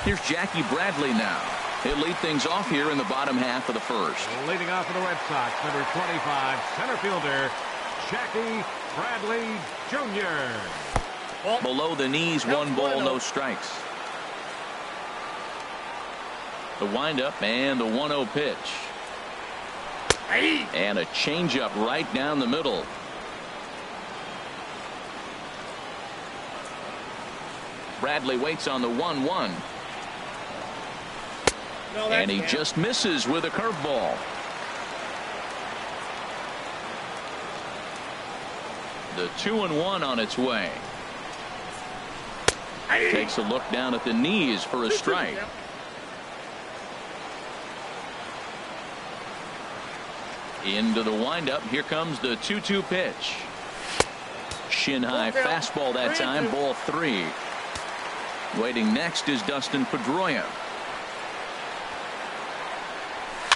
Here's Jackie Bradley now. He'll lead things off here in the bottom half of the first. leading off for the Red Sox, number 25, center fielder, Jackie Bradley Jr. Below the knees, 1 ball, no strikes. The windup and the 1-0 pitch. And a changeup right down the middle. Bradley waits on the 1-1. And he just misses with a curveball. The 2-1 on its way. Takes a look down at the knees for a strike. Into the windup. Here comes the 2-2 pitch. Shin high fastball that time. Ball 3. Waiting next is Dustin Pedroia.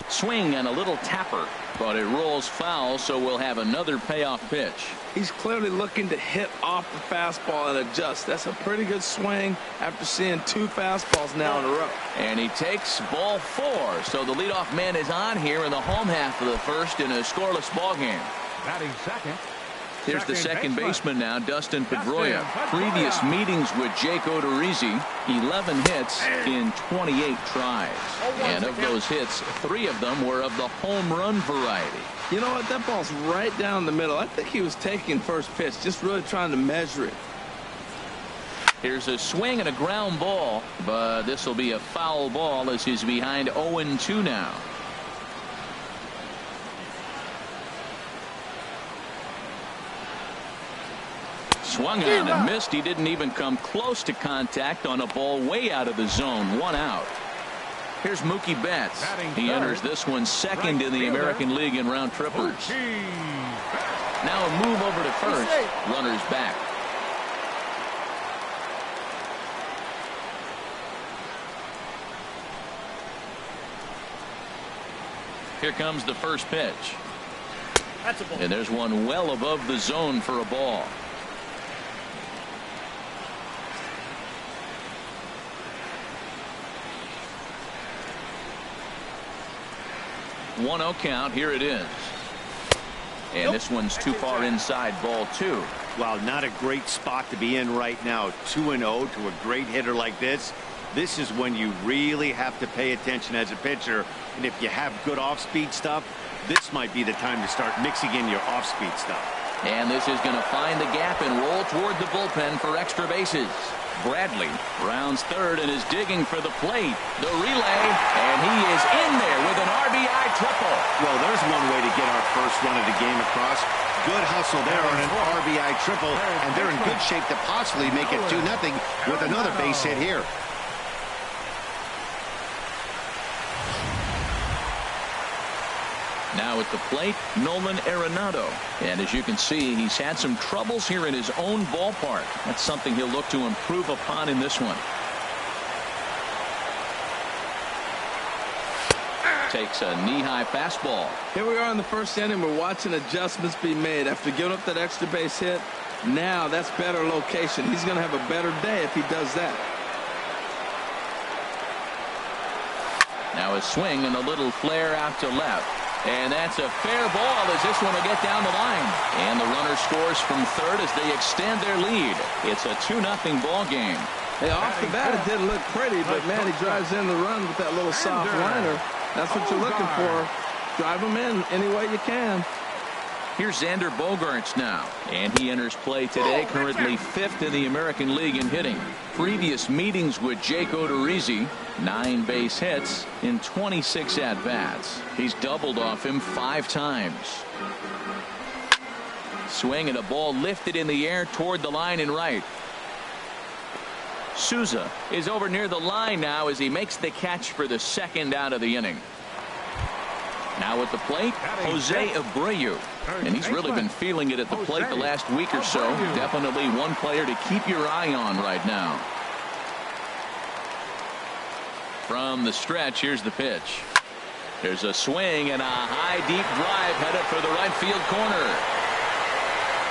Swing and a little tapper, but it rolls foul, so we'll have another payoff pitch. He's clearly looking to hit off the fastball and adjust. That's a pretty good swing after seeing 2 fastballs now in a row. And he takes ball 4, so the leadoff man is on here in the home half of the first in a scoreless ball game. Batting second. Here's the second baseman now, Dustin Pedroia. Previous meetings with Jake Odorizzi, 11 hits in 28 tries. And of those hits, 3 of them were of the home run variety. You know what? That ball's right down the middle. I think he was taking first pitch, just really trying to measure it. Here's a swing and a ground ball, but this will be a foul ball as he's behind 0-2 now. Swung on and missed. He didn't even come close to contact on a ball way out of the zone. 1 out. Here's Mookie Betts. He enters this one second in the American League in round trippers. Now a move over to first. Runners back. Here comes the first pitch. And there's one well above the zone for a ball. 1-0 count. Here it is. And this one's too far inside, ball 2. Well, not a great spot to be in right now. 2-0 to a great hitter like this. This is when you really have to pay attention as a pitcher. And if you have good off-speed stuff, this might be the time to start mixing in your off-speed stuff. And this is going to find the gap and roll toward the bullpen for extra bases. Bradley rounds third and is digging for the plate. The relay, and he is in there with an RBI triple. Well, there's one way to get our first run of the game across. Good hustle there on an RBI triple, and they're in good shape to possibly make it 2-0 with another base hit here. Now at the plate, Nolan Arenado. And as you can see, he's had some troubles here in his own ballpark. That's something he'll look to improve upon in this one. Takes a knee-high fastball. Here we are in the first inning. We're watching adjustments be made after giving up that extra base hit. Now that's better location. He's going to have a better day if he does that. Now a swing and a little flare out to left. And that's a fair ball as this one will get down the line. And the runner scores from third as they extend their lead. It's a 2-0 ball game. Hey, off the bat, it didn't look pretty, but man, he drives in the run with that little soft liner. That's what you're looking for. Drive him in any way you can. Here's Xander Bogaerts now, and he enters play today, currently 5th in the American League in hitting. Previous meetings with Jake Odorizzi, 9 base hits in 26 at-bats. He's doubled off him 5 times. Swing and a ball lifted in the air toward the line and right. Souza is over near the line now as he makes the catch for the second out of the inning. Now at the plate, Jose Abreu. And he's really been feeling it at the plate the last week or so. Definitely one player to keep your eye on right now. From the stretch, here's the pitch. There's a swing and a high deep drive headed for the right field corner.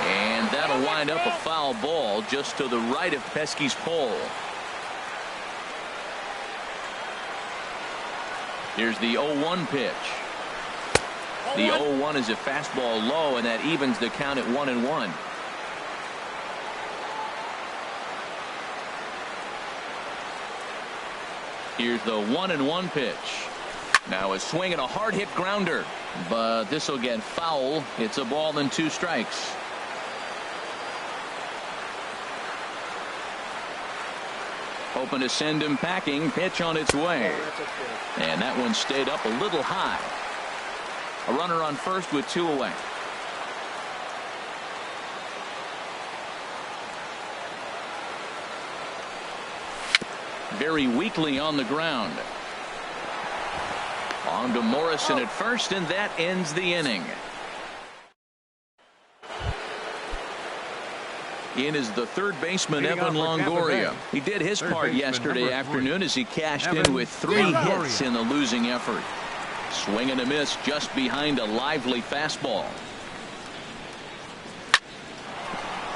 And that'll wind up a foul ball just to the right of Pesky's pole. Here's the 0-1 pitch. The 0-1 is a fastball low, and that evens the count at 1-1. Here's the 1-1 pitch. Now a swing and a hard hit grounder, but this will get foul. It's a ball and 2 strikes. Hoping to send him packing. Pitch on its way, and that one stayed up a little high. A runner on first with 2 away. Very weakly on the ground. On to Morrison at first, and that ends the inning. In is the third baseman, Evan Longoria. He did his part yesterday afternoon as he cashed in with 3 hits in the losing effort. Swing and a miss just behind a lively fastball.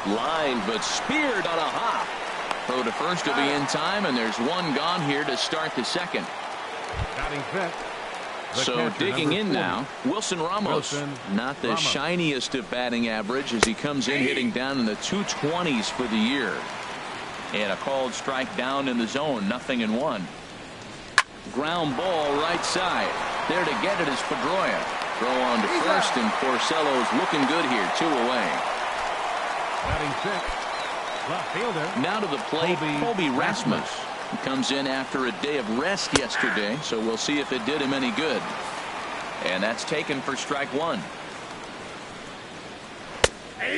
Line, but speared on a hop. Throw to first to be in time, and there's one gone here to start the second. So digging in now, Wilson Ramos. Not the shiniest of batting average as he comes in hitting down in the 220s for the year. And a called strike down in the zone, 0-1. Ground ball right side. There to get it is Pedroia. Throw on to first, and Porcello's looking good here, 2 away. Now to the plate, Colby Rasmus. He comes in after a day of rest yesterday, so we'll see if it did him any good. And that's taken for strike 1.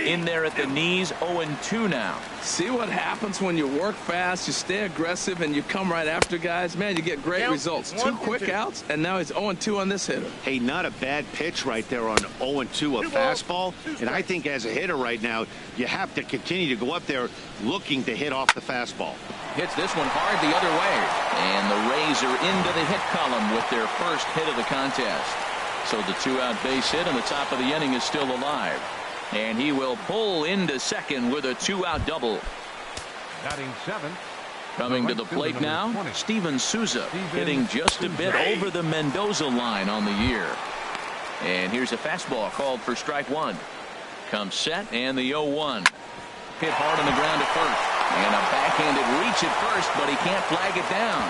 In there at the knees, 0-2 now. See what happens when you work fast, you stay aggressive, and you come right after guys. Man, you get great results. 2 quick outs, and now he's 0-2 on this hitter. Hey, not a bad pitch right there on 0-2, a fastball. And I think as a hitter right now, you have to continue to go up there looking to hit off the fastball. Hits this one hard the other way. And the Rays are into the hit column with their first hit of the contest. So the 2-out base hit on the top of the inning is still alive. And he will pull into second with a 2-out double. Batting 7. Coming to the plate now, Steven Souza, hitting just a bit over the Mendoza line on the year. And here's a fastball called for strike one. Comes set, and the 0-1. Hit hard on the ground at first. And a backhanded reach at first, but he can't flag it down.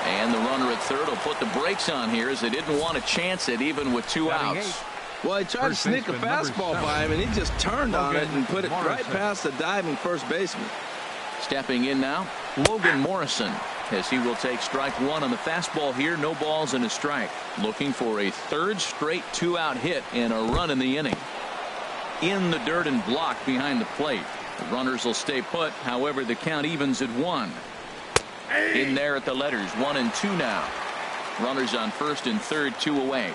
And the runner at third will put the brakes on here as they didn't want to chance it even with 2 outs. Well, he tried to sneak a fastball by him, and he just turned on it and put it right past the diving first baseman. Stepping in now, Logan Morrison, as he will take strike one on the fastball here. No balls and a strike. Looking for a third straight 2-out hit and a run in the inning. In the dirt and blocked behind the plate. The runners will stay put. However, the count evens at 1. In there at the letters, 1 and 2 now. Runners on first and third, 2 away.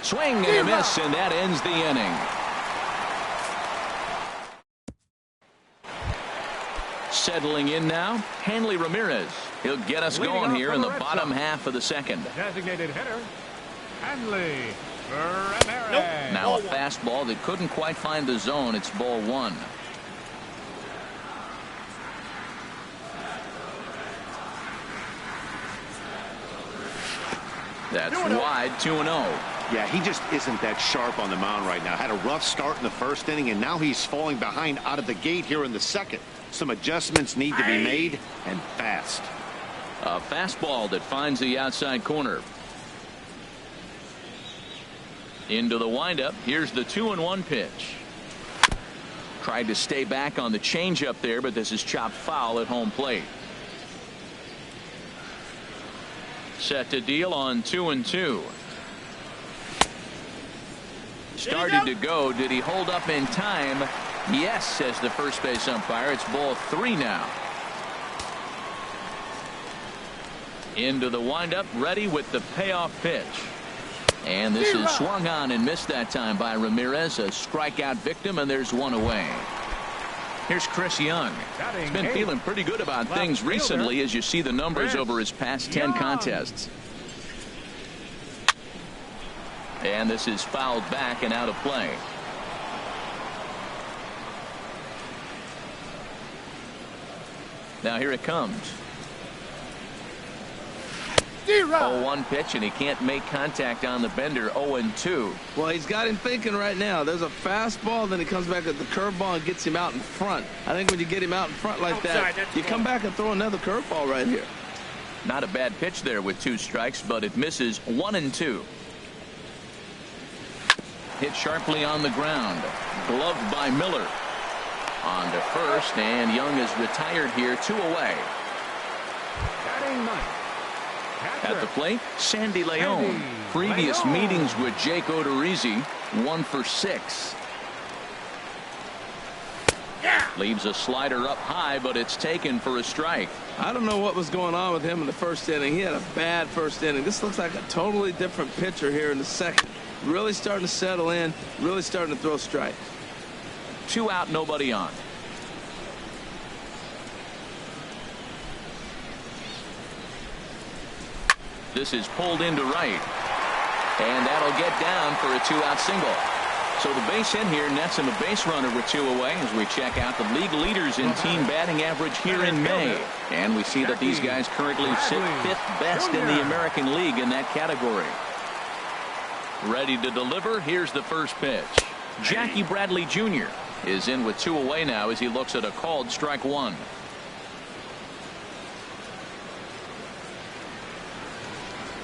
Swing and a miss, and that ends the inning. Settling in now, Hanley Ramirez. He'll get us going here in the bottom half of the second. Designated hitter, Hanley Ramirez. Now a fastball that couldn't quite find the zone. It's ball 1. That's wide, 2-0. Yeah, he just isn't that sharp on the mound right now. Had a rough start in the first inning, and now he's falling behind out of the gate here in the second. Some adjustments need to be made, and fast. A fastball that finds the outside corner. Into the windup. Here's the 2-1 pitch. Tried to stay back on the changeup there, but this is chopped foul at home plate. Set to deal on 2-2. Started to go. Did he hold up in time? Yes, says the first base umpire. It's ball 3 now. Into the windup, ready with the payoff pitch. And this is swung on and missed that time by Ramirez. A strikeout victim, and there's 1 away. Here's Chris Young. He's been feeling pretty good about things recently as you see the numbers over his past 10 contests. And this is fouled back and out of play. Now here it comes. 0-1 pitch, and he can't make contact on the bender. 0-2. Well, he's got him thinking right now. There's a fastball, then he comes back at the curveball and gets him out in front. I think when you get him out in front like that, you come back and throw another curveball right here. Not a bad pitch there with 2 strikes, but it misses. 1-2. Hit sharply on the ground. Gloved by Miller. On to first, and Young is retired here. 2 away. At the plate, Sandy Leon. Previous meetings with Jake Odorizzi, 1 for 6. Leaves a slider up high, but it's taken for a strike. I don't know what was going on with him in the first inning. He had a bad first inning. This looks like a totally different pitcher here in the second. Really starting to settle in, really starting to throw strikes. 2 out, nobody on. This is pulled into right. And that'll get down for a 2-out single. So the base hit here nets him a base runner with 2 away as we check out the league leaders in team batting average here in May. And we see that these guys currently sit 5th best in the American League in that category. Ready to deliver. Here's the first pitch. Jackie Bradley Jr. is in with 2 away now as he looks at a called strike 1.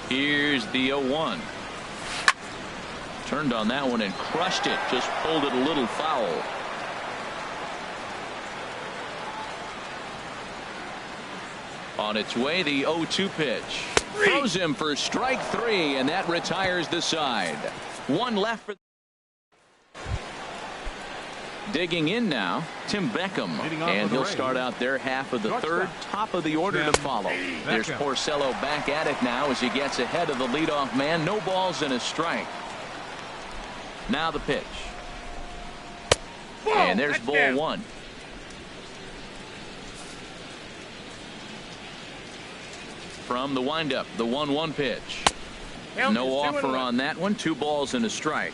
Here's the 0-1. Turned on that one and crushed it. Just pulled it a little foul. On its way, the 0-2 pitch. Throws him for strike 3, and that retires the side. 1 left for. Digging in now, Tim Beckham, and he'll start out their half of the third. Top of the order to follow. There's Porcello back at it now as he gets ahead of the leadoff man. No balls and a strike. Now the pitch. And there's ball 1. From the windup, the 1-1 pitch. No offer on that one. 2 balls and a strike.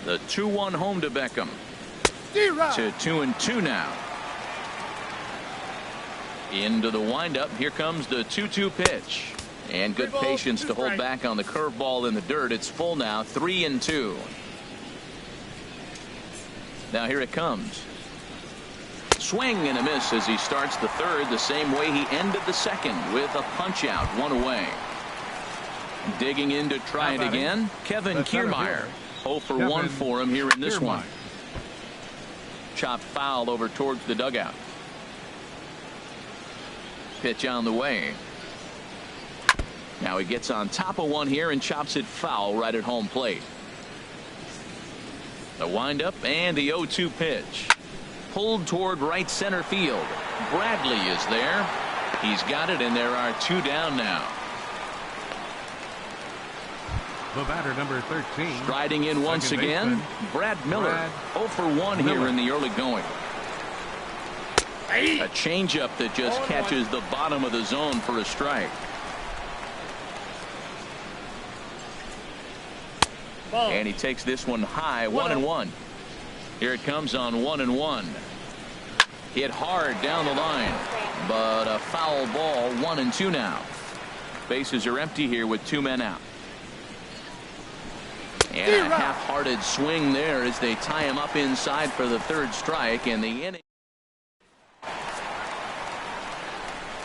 The 2-1 home to Beckham. To 2-2 now. Into the windup. Here comes the 2-2 pitch. And good patience to hold back on the curveball in the dirt. It's full now, 3-2. Now here it comes. Swing and a miss as he starts the third the same way he ended the second with a punch out, 1 away. Digging in to try it again, Kevin Kiermaier. 0 for 1 for him here in this one. Chopped foul over towards the dugout. Pitch on the way. Now he gets on top of one here and chops it foul right at home plate. The windup and the 0-2 pitch. Pulled toward right center field. Bradley is there. He's got it, and there are 2 down now. The batter, number 13. Striding in once again, Brad Miller. 0 for 1 here in the early going. A changeup that just catches the bottom of the zone for a strike. And he takes this one high, 1-1. Here it comes on 1-1. Hit hard down the line, but a foul ball, 1-2 now. Bases are empty here with 2 men out. And a half-hearted swing there as they tie him up inside for the 3rd strike, and the inning.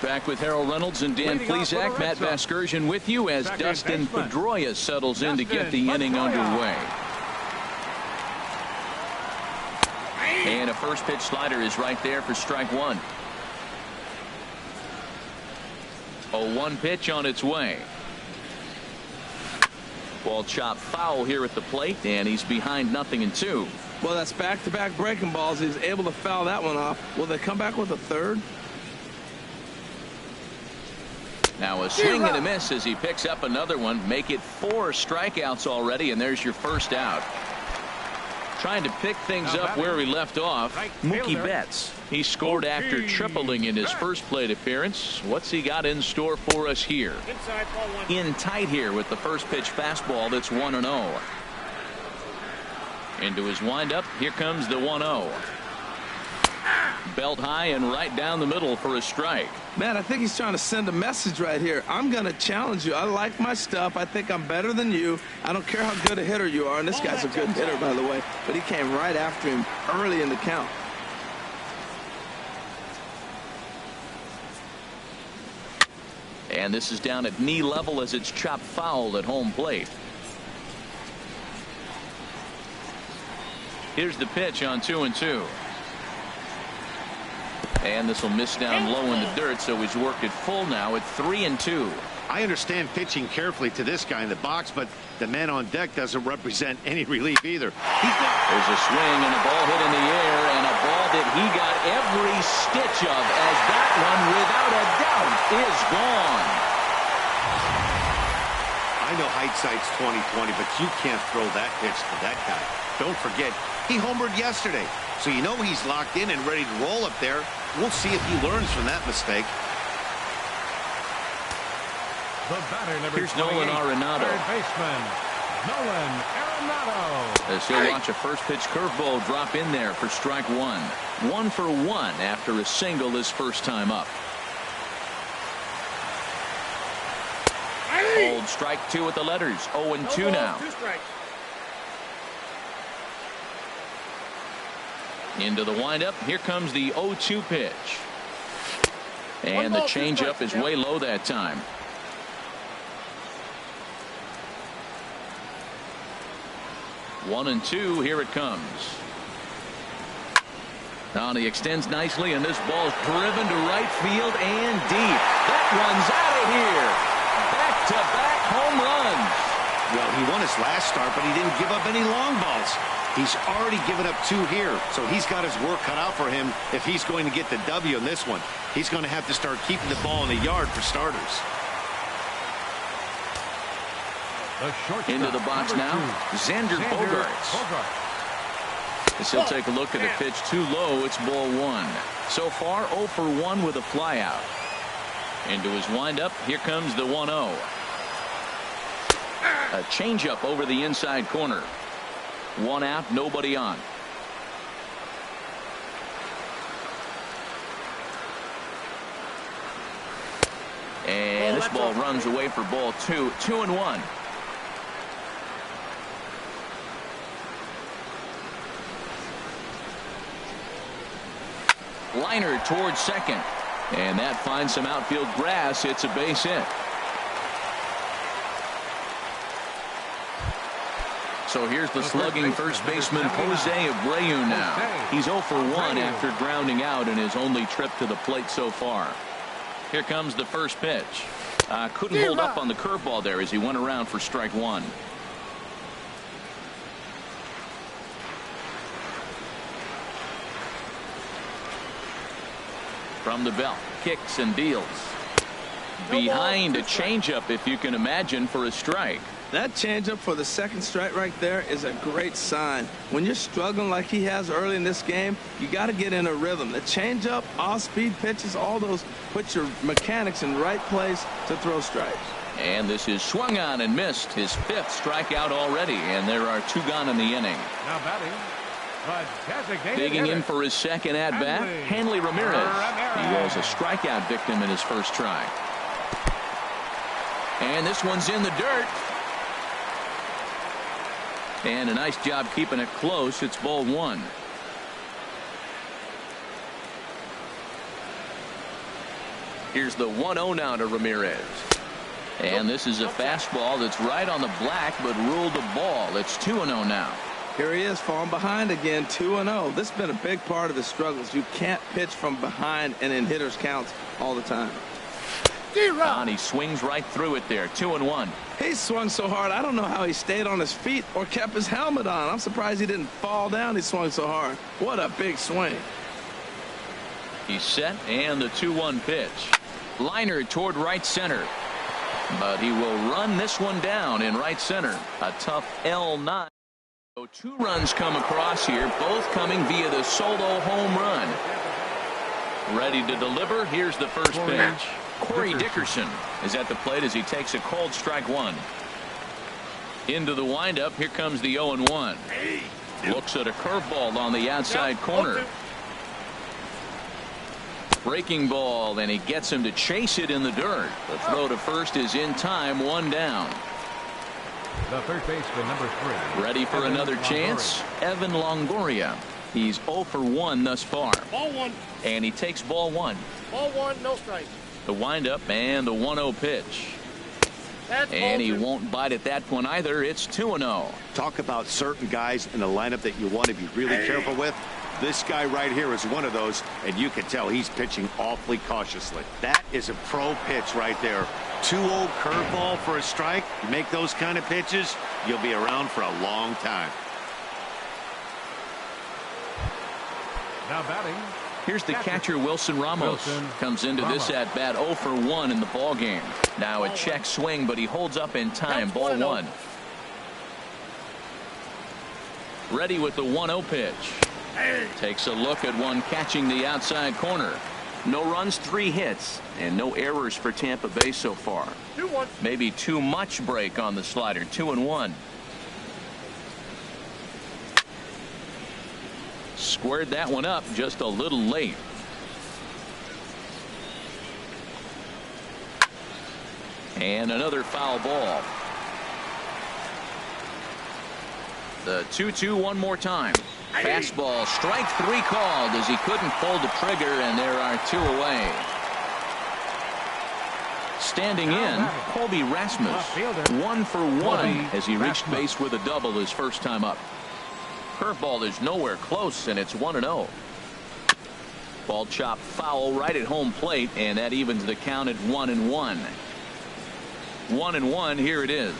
Back with Harold Reynolds and Dan Plesac. Matt Vasgersian with you as Dustin Pedroia settles in to get the inning underway. And a first pitch slider is right there for strike 1. 0-1 pitch on its way. Ball chopped foul here at the plate, and he's behind 0-2. Well, that's back-to-back breaking balls. He's able to foul that one off. Will they come back with a third? Now a swing and a miss as he picks up another one. Make it 4 strikeouts already, and there's your first out. Trying to pick things up where he left off, Mookie Betts. He scored after tripling in his first plate appearance. What's he got in store for us here? In tight here with the first pitch fastball that's 1-0. Into his windup. Here comes the 1-0. Belt high and right down the middle for a strike. Man, I think he's trying to send a message right here. I'm going to challenge you. I like my stuff. I think I'm better than you. I don't care how good a hitter you are. And this guy's a good hitter, by the way. But he came right after him early in the count. And this is down at knee level as it's chopped foul at home plate. Here's the pitch on 2-2. And this will miss down low in the dirt, so he's worked it full now at 3-2. I understand pitching carefully to this guy in the box, but the man on deck doesn't represent any relief either. There's a swing and a ball hit in the air, and a ball that he got every stitch of, as that one, without a doubt, is gone. I know hindsight's 20/20, but you can't throw that pitch to that guy. Don't forget, he homered yesterday, so you know he's locked in and ready to roll up there. We'll see if he learns from that mistake. The batter, number Here's Nolan Arenado. Third baseman, Nolan Arenado. As he'll watch a first pitch curveball drop in there for strike 1. 1 for 1 after a single his first time up. Old strike 2 with the letters. 0-2 now. Into the windup. Here comes the 0-2 pitch. And the changeup is way low that time. One and two. Here it comes. Now he extends nicely, and this ball's driven to right field and deep. That one's out of here. Back-to-back home runs. Well, he won his last start, but he didn't give up any long balls. He's already given up 2 here, so he's got his work cut out for him if he's going to get the W in this one. He's going to have to start keeping the ball in the yard for starters. Into the box now, Xander Bogaerts. As he'll take a look at the pitch too low, it's ball 1. So far, 0 for 1 with a flyout. Into his windup, here comes the 1-0. A changeup over the inside corner. 1 out, nobody on. This ball runs away for ball 2, 2-1. Liner towards second, and that finds some outfield grass. It's a base hit. So here's the slugging first baseman Jose Abreu now. He's 0 for 1 after grounding out in his only trip to the plate so far. Here comes the first pitch. Couldn't hold up on the curveball there as he went around for strike 1. From the belt, kicks and deals. Behind a changeup, if you can imagine, for a strike. That changeup for the second strike right there is a great sign. When you're struggling like he has early in this game, you got to get in a rhythm. The changeup, off-speed pitches, all those put your mechanics in the right place to throw strikes. And this is swung on and missed. His 5th strikeout already, and there are 2 gone in the inning. Now batting, digging in for his second at-bat, Hanley Ramirez. He was a strikeout victim in his first try. And this one's in the dirt. And a nice job keeping it close. It's ball 1. Here's the 1-0 now to Ramirez. And this is a fastball that's right on the black but ruled a ball. It's 2-0 now. Here he is falling behind again, 2-0. This has been a big part of his struggles. You can't pitch from behind and in hitters counts all the time. And he swings right through it there. 2-1. He swung so hard, I don't know how he stayed on his feet or kept his helmet on. I'm surprised he didn't fall down. He swung so hard. What a big swing. He's set, and the 2-1 pitch. Liner toward right center. But he will run this one down in right center. A tough L9. So 2 runs come across here, both coming via the solo home run. Ready to deliver. Here's the first pitch. Corey Dickerson is at the plate as he takes a cold strike 1. Into the windup. Here comes the 0-1. Looks at a curveball on the outside corner. Breaking ball, and he gets him to chase it in the dirt. The throw to first is in time. 1 down. The third baseman, number 3. Ready for another chance. Evan Longoria. He's 0 for 1 thus far. Ball 1. And he takes ball 1. Ball 1, no strike. The windup and the 1-0 pitch. And he won't bite at that one either. It's 2-0. Talk about certain guys in the lineup that you want to be really careful with. This guy right here is one of those, and you can tell he's pitching awfully cautiously. That is a pro pitch right there. 2-0 curveball for a strike. You make those kind of pitches, you'll be around for a long time. Now batting. Here's the catcher, Wilson Ramos. Comes into this at bat 0 for 1 in the ball game. Now a check swing, but he holds up in time. Ball 1. Ready with the 1-0 pitch. Takes a look at one catching the outside corner. No runs, 3 hits, and no errors for Tampa Bay so far. 2-1. Maybe too much break on the slider. 2-1. Squared that one up just a little late. And another foul ball. The 2-2 one more time. Fastball, strike 3 called as he couldn't pull the trigger, and there are 2 away. Standing in, Colby Rasmus, 1 for 1 as he reached base with a double his first time up. Curveball is nowhere close, and it's 1-0. Ball chopped foul right at home plate, and that evens the count at 1-1. 1-1, here it is.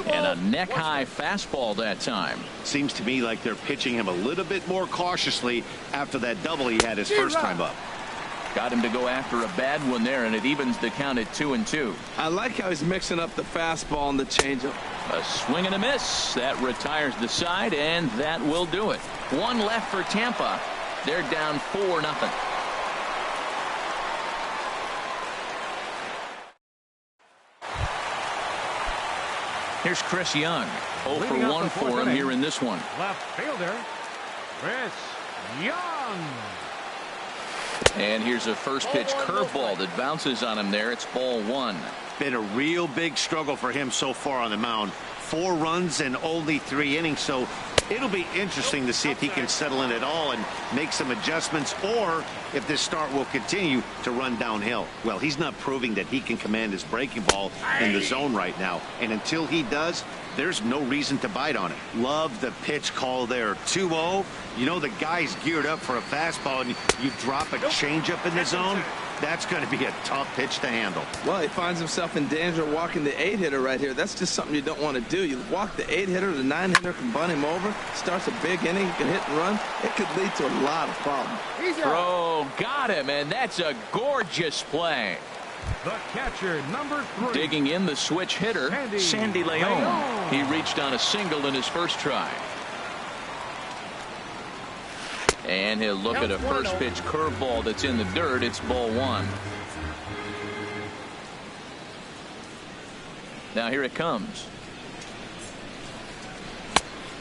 And a neck-high fastball that time. Seems to me like they're pitching him a little bit more cautiously after that double he had his first time up. Got him to go after a bad one there, and it evens the count at 2-2. I like how he's mixing up the fastball and the changeup. A swing and a miss. That retires the side, and that will do it. 1 left for Tampa. They're down 4-0. Here's Chris Young. 0 for 1 for him here in this one. Left fielder, Chris Young. And here's a first pitch curveball that bounces on him there. It's ball 1. Been a real big struggle for him so far on the mound. 4 runs in only 3 innings, so it'll be interesting to see if he can settle in at all and make some adjustments, or if this start will continue to run downhill. Well, he's not proving that he can command his breaking ball in the zone right now, and until he does, there's no reason to bite on it. Love the pitch call there. 2-0. You know the guy's geared up for a fastball, and you drop a changeup in the zone. That's going to be a tough pitch to handle. Well, he finds himself in danger of walking the 8-hitter right here. That's just something you don't want to do. You walk the 8-hitter, the 9-hitter can bunt him over, starts a big inning, he can hit and run. It could lead to a lot of problems. Throw, got him, and that's a gorgeous play. The catcher, number 3. Digging in the switch hitter, Sandy Leon. He reached on a single in his first try. And he'll look at a first pitch curveball that's in the dirt. It's ball 1. Now here it comes.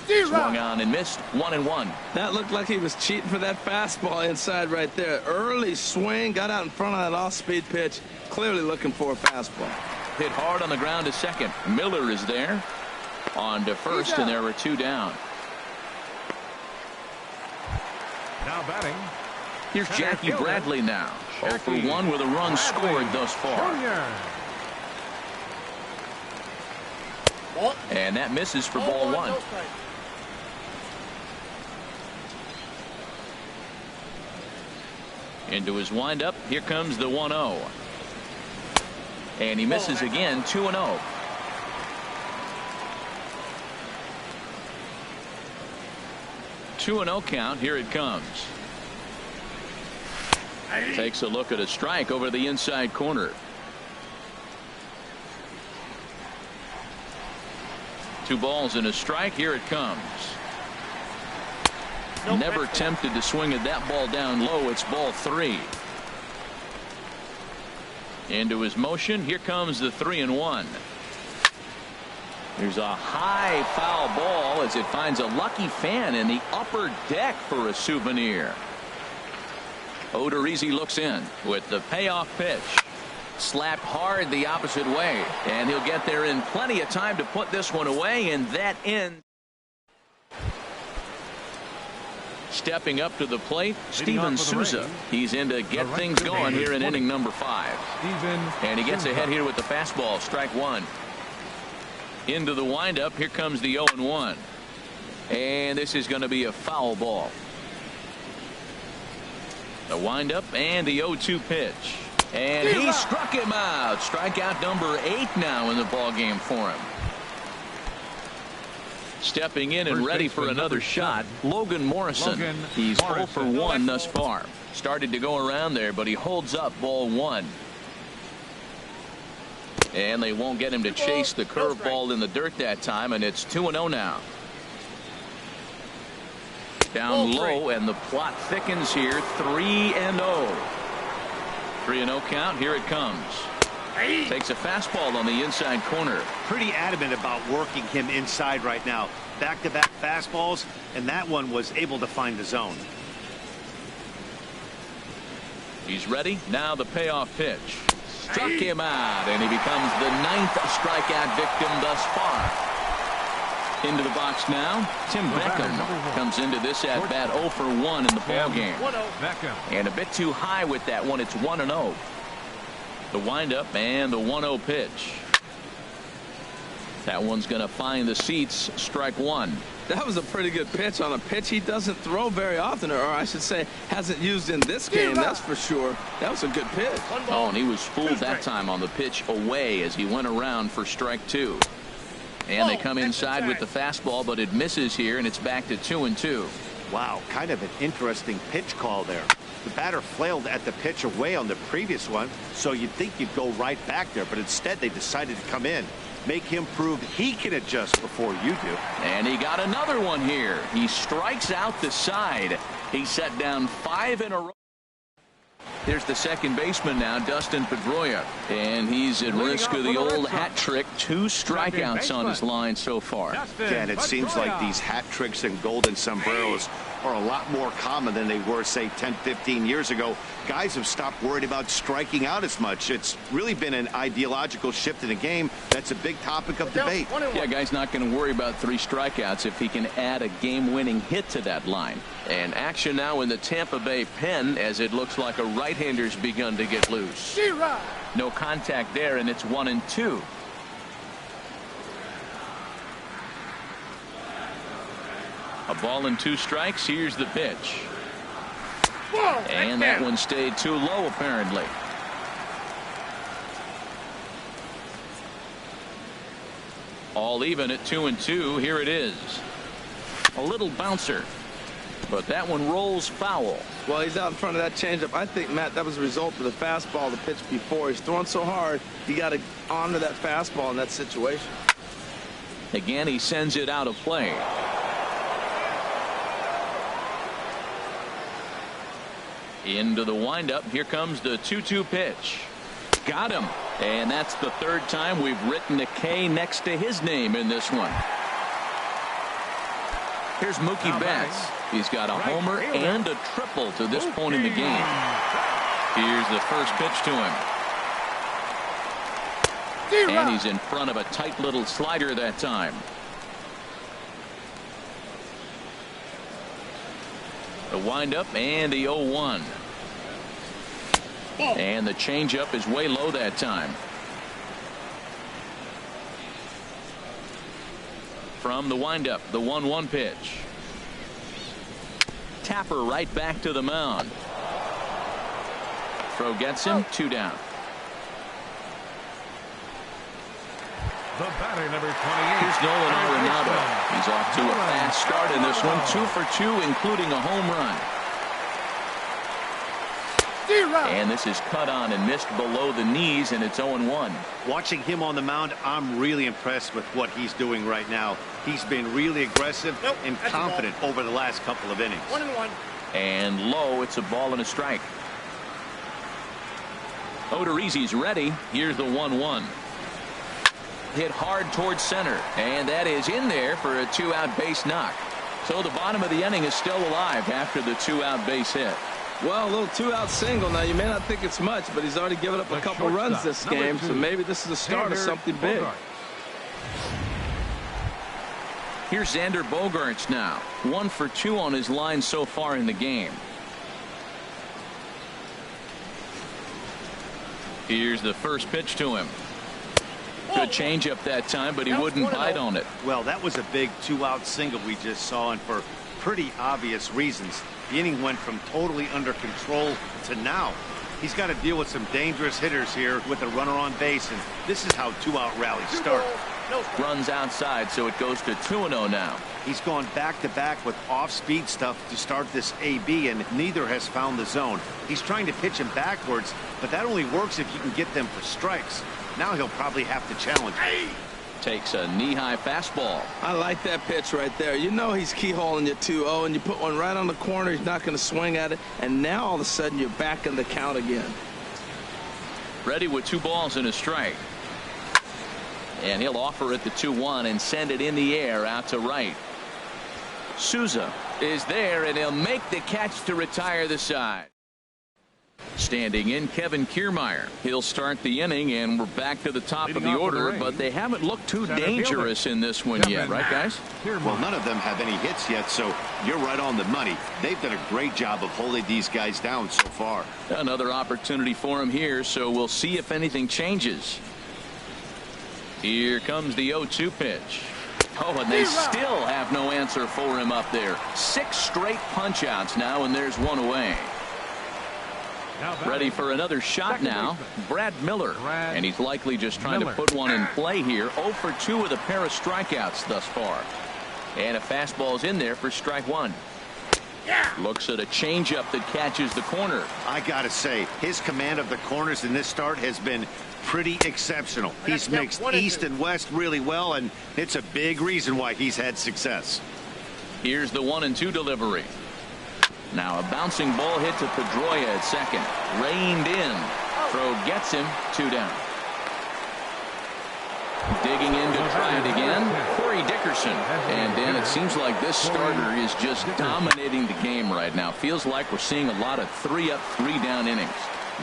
Swung on and missed. 1-1. That looked like he was cheating for that fastball inside right there. Early swing, got out in front of that off-speed pitch. Clearly looking for a fastball. Hit hard on the ground to second. Miller is there. On to first, and there were 2 down. Now batting. Here's Jackie Bradley now. 0 for 1 with a run scored thus far. And that misses for ball 1. Into his windup. Here comes the 1-0. And he misses again. 2-0. Two-0 count. Here it comes. Takes a look at a strike over the inside corner. 2 balls and a strike. Here it comes. Never tempted to swing at that ball down low. It's ball 3. Into his motion. Here comes the 3-1. There's a high foul ball as it finds a lucky fan in the upper deck for a souvenir. Odorizzi looks in with the payoff pitch. Slapped hard the opposite way, and he'll get there in plenty of time to put this one away, and that ends. Stepping up to the plate, Steven Souza. He's in to get things going here in inning number 5. And he gets ahead here with the fastball. Strike 1. Into the windup. Here comes the 0-1. And this is going to be a foul ball. The windup and the 0-2 pitch. And he struck him out. Strikeout number 8 now in the ball game for him. Stepping in and ready for another shot, Logan Morrison. He's 0 for 1 thus far. Started to go around there, but he holds up ball 1. And they won't get him to chase the curveball in the dirt that time, and it's 2-0 now. Down low, and the plot thickens here. 3-0. 3-0 count. Here it comes. Takes a fastball on the inside corner. Pretty adamant about working him inside right now. Back-to-back fastballs, and that one was able to find the zone. He's ready. Now the payoff pitch. Struck him out, and he becomes the 9th strikeout victim thus far. Into the box now, Tim Beckham comes into this at bat 0 for 1 in the ball game. And a bit too high with that one. It's 1-0. The windup and the 1-0 pitch. That one's going to find the seats. Strike 1. That was a pretty good pitch on a pitch he doesn't throw very often, or I should say hasn't used in this game. That's for sure. That was a good pitch. Oh, and he was fooled that time on the pitch away as he went around for strike 2. And they come inside with the fastball, but it misses here, and it's back to 2-2. Wow, kind of an interesting pitch call there. The batter flailed at the pitch away on the previous one, so you'd think you'd go right back there, but instead they decided to come in. Make him prove he can adjust before you do. And he got another one here. He strikes out the side. He set down 5 in a row. Here's the second baseman now, Dustin Pedroia, and he's at risk of the old hat trick. 2 strikeouts on his line so far. And it seems like these hat tricks and golden sombreros are a lot more common than they were, say, 10, 15 years ago. Guys have stopped worried about striking out as much. It's really been an ideological shift in the game. That's a big topic of debate. Yeah, guy's not going to worry about 3 strikeouts if he can add a game-winning hit to that line. And action now in the Tampa Bay pen as it looks like a right-hander's begun to get loose. No contact there, and it's 1-2. A ball and 2 strikes. Here's the pitch. And that one stayed too low, apparently. All even at 2-2. Here it is. A little bouncer. But that one rolls foul. Well, he's out in front of that changeup. I think, Matt, that was a result of the fastball, the pitch before. He's throwing so hard, you got to honor that fastball in that situation. Again, he sends it out of play. Into the windup. Here comes the 2-2 pitch. Got him. And that's the 3rd time we've written a K next to his name in this one. Here's Mookie Betts. He's got a homer and a triple to this point in the game. Here's the first pitch to him. And he's in front of a tight little slider that time. The windup and the 0-1. And the changeup is way low that time. From the windup, the 1-1 pitch. Tapper right back to the mound. Throw gets him, 2 down. The batter, number 28. Here's Nolan Arenado. He's off to a fast start in this one. 2 for 2, including a home run. And this is cut on and missed below the knees, and it's 0-1. Watching him on the mound, I'm really impressed with what he's doing right now. He's been really aggressive and confident over the last couple of innings. 1-1. And low, it's a ball and a strike. Odorizzi's ready. Here's the 1-1. Hit hard towards center, and that is in there for a 2-out base knock. So the bottom of the inning is still alive after the 2-out base hit. Well, a little 2-out single. Now, you may not think it's much, but he's already given up a couple runs this game, so maybe this is the start of something big. Here's Xander Bogaerts now. 1 for 2 on his line so far in the game. Here's the first pitch to him. Good changeup that time, but he wouldn't bite on it. Well, that was a big 2-out single we just saw, and for pretty obvious reasons. The inning went from totally under control to now. He's got to deal with some dangerous hitters here with a runner on base, and this is how 2-out rallies start. Runs outside, so it goes to 2-0 now. He's gone back-to-back with off-speed stuff to start this AB, and neither has found the zone. He's trying to pitch him backwards, but that only works if you can get them for strikes. Now he'll probably have to challenge. Takes a knee-high fastball. I like that pitch right there. You know he's keyholing you 2-0, and you put one right on the corner. He's not going to swing at it, and now all of a sudden you're back in the count again. Ready with 2 balls and a strike. And he'll offer it the 2-1 and send it in the air out to right. Souza is there, and he'll make the catch to retire the side. Standing in, Kevin Kiermaier. He'll start the inning, and we're back to the top of the order, but they haven't looked too dangerous in this one yet, right, guys? Well, none of them have any hits yet, so you're right on the money. They've done a great job of holding these guys down so far. Another opportunity for him here, so we'll see if anything changes. Here comes the 0-2 pitch. Oh, and they still have no answer for him up there. 6 straight punch-outs now, and there's 1 away. Ready for another shot now, Brad Miller. And he's likely just trying to put one in play here. 0 for 2 with a pair of strikeouts thus far. And a fastball's in there for strike 1. Looks at a changeup that catches the corner. I got to say, his command of the corners in this start has been pretty exceptional. He's mixed east and west really well, and it's a big reason why he's had success. Here's the 1-2 delivery. Now a bouncing ball hit to Pedroia at second. Reined in. Throw gets him. 2 down. Digging in to try it again. Corey Dickerson Dickerson. And Dan, it seems like this starter is just dominating the game right now. Feels like we're seeing a lot of 3-up, 3-down innings.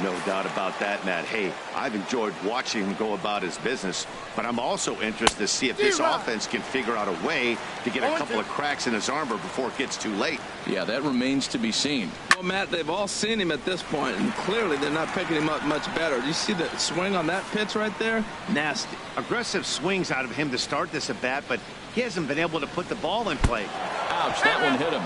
No doubt about that, Matt. Hey, I've enjoyed watching him go about his business, but I'm also interested to see if this offense can figure out a way to get a couple of cracks in his armor before it gets too late. Yeah, that remains to be seen. Well, Matt, they've all seen him at this point, and clearly they're not picking him up much better. Do you see the swing on that pitch right there? Nasty. Aggressive swings out of him to start this at bat, but he hasn't been able to put the ball in play. Ouch, that one hit him.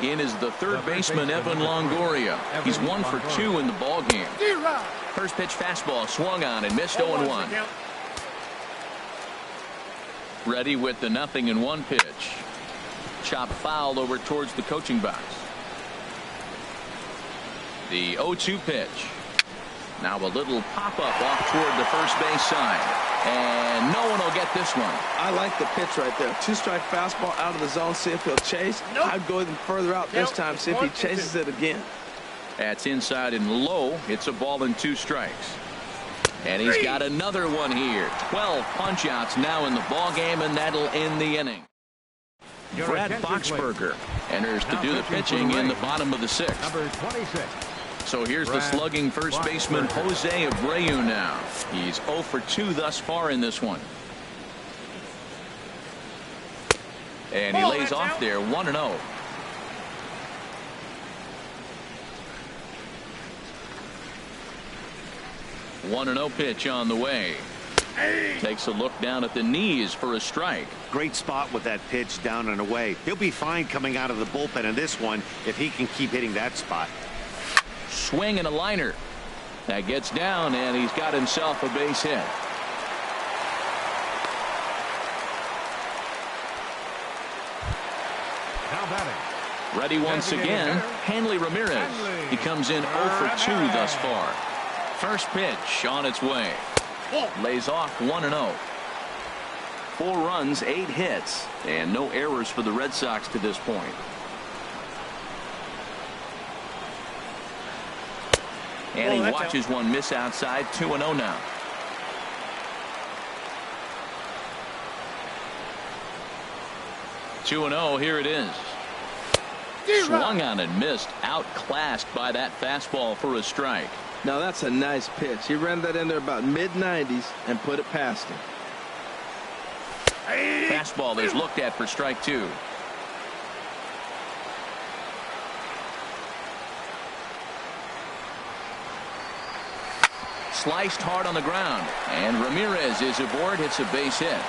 In is the third baseman, Evan Longoria. He's 1 for 2 in the ball game. First pitch fastball swung on and missed 0-1. Ready with the 0-1 pitch. Chop foul over towards the coaching box. The 0-2 pitch. Now a little pop-up off toward the first base side. And no one will get this one. I like the pitch right there. 2-strike fastball out of the zone. See if he'll chase. I'd go even further out this time. See if he chases it again. That's inside and low. It's a ball and 2 strikes. And he's got another one here. 12 punch-outs now in the ball game, and that'll end the inning. Brad Boxberger enters to do the pitching in the bottom of the 6th. Number 26. So here's the slugging first baseman, Jose Abreu now. He's 0 for 2 thus far in this one. And he lays off there, 1-0. One 1-0 pitch on the way. Takes a look down at the knees for a strike. Great spot with that pitch down and away. He'll be fine coming out of the bullpen in this one if he can keep hitting that spot. Swing and a liner. That gets down, and he's got himself a base hit. Now batting. Ready once again, Hanley Ramirez. He comes in 0 for 2 thus far. First pitch on its way. Lays off 1-0. 4 runs, 8 hits, and no errors for the Red Sox to this point. And he watches one miss outside. 2-0 now. Here it is. Swung on and missed. Outclassed by that fastball for a strike. Now that's a nice pitch. He ran that in there about mid-90s and put it past him. Fastball is looked at for strike 2. Sliced hard on the ground, and Ramirez is aboard. It's a base hit.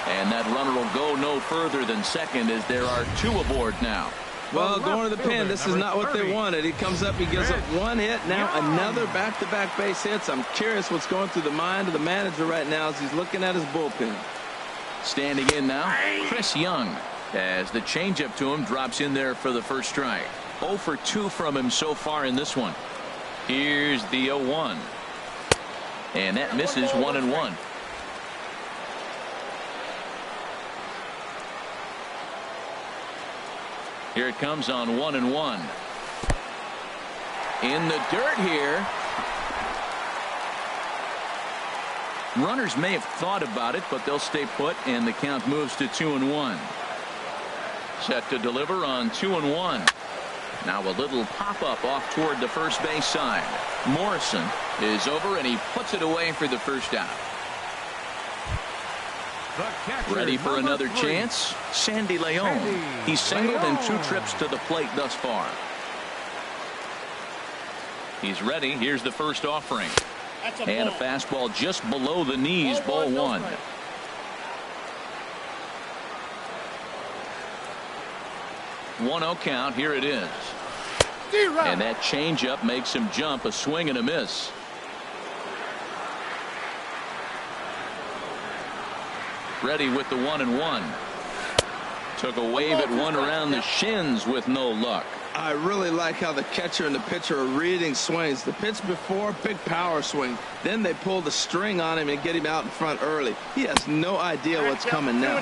And that runner will go no further than second as there are 2 aboard now. Well, going to the pen, this is not what they wanted. He comes up, he gives up 1 hit, now another back-to-back base hits. I'm curious what's going through the mind of the manager right now as he's looking at his bullpen. Standing in now, Chris Young, as the changeup to him drops in there for the first strike. 0 for 2 from him so far in this one. Here's the 0-1. And that misses 1-1. Here it comes on 1-1. In the dirt here. Runners may have thought about it, but they'll stay put, and the count moves to 2-1. Set to deliver on 2-1. Now a little pop-up off toward the first base side. Morrison is over, and he puts it away for the first out. Ready for another chance? Sandy Leon. He's singled in 2 trips to the plate thus far. He's ready. Here's the first offering. And a fastball just below the knees, ball 1. One 0 count. Here it is. And that changeup makes him jump. A swing and a miss. Ready with the 1-1. Took a wave at one around the shins with no luck. I really like how the catcher and the pitcher are reading swings. The pitch before, big power swing. Then they pull the string on him and get him out in front early. He has no idea what's coming now.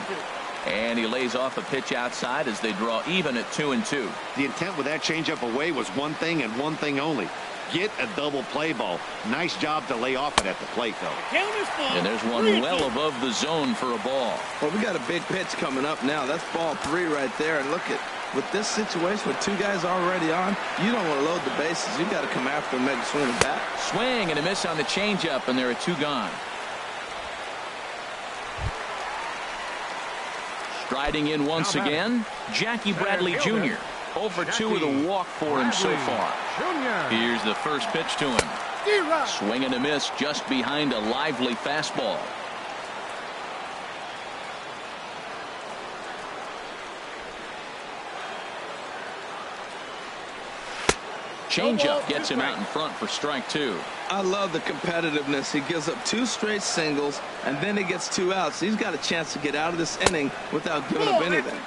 And he lays off a pitch outside as they draw even at 2-2. The intent with that changeup away was one thing and one thing only. get a double play ball. Nice job to lay off it at the plate, though. And there's one well above the zone for a ball. Well, we got a big pitch coming up now. That's ball 3 right there. And look at, with this situation with 2 guys already on, you don't want to load the bases. You got to come after him, make a swing and bat. Swing and a miss on the changeup, and there are 2 gone. Striding in once again, Jackie Bradley Jr. 0 for 2 with a walk for him so far. Here's the first pitch to him. Swing and a miss just behind a lively fastball. Changeup gets him out in front for strike 2. I love the competitiveness. He gives up 2 straight singles, and then he gets 2 outs. He's got a chance to get out of this inning without giving up anything.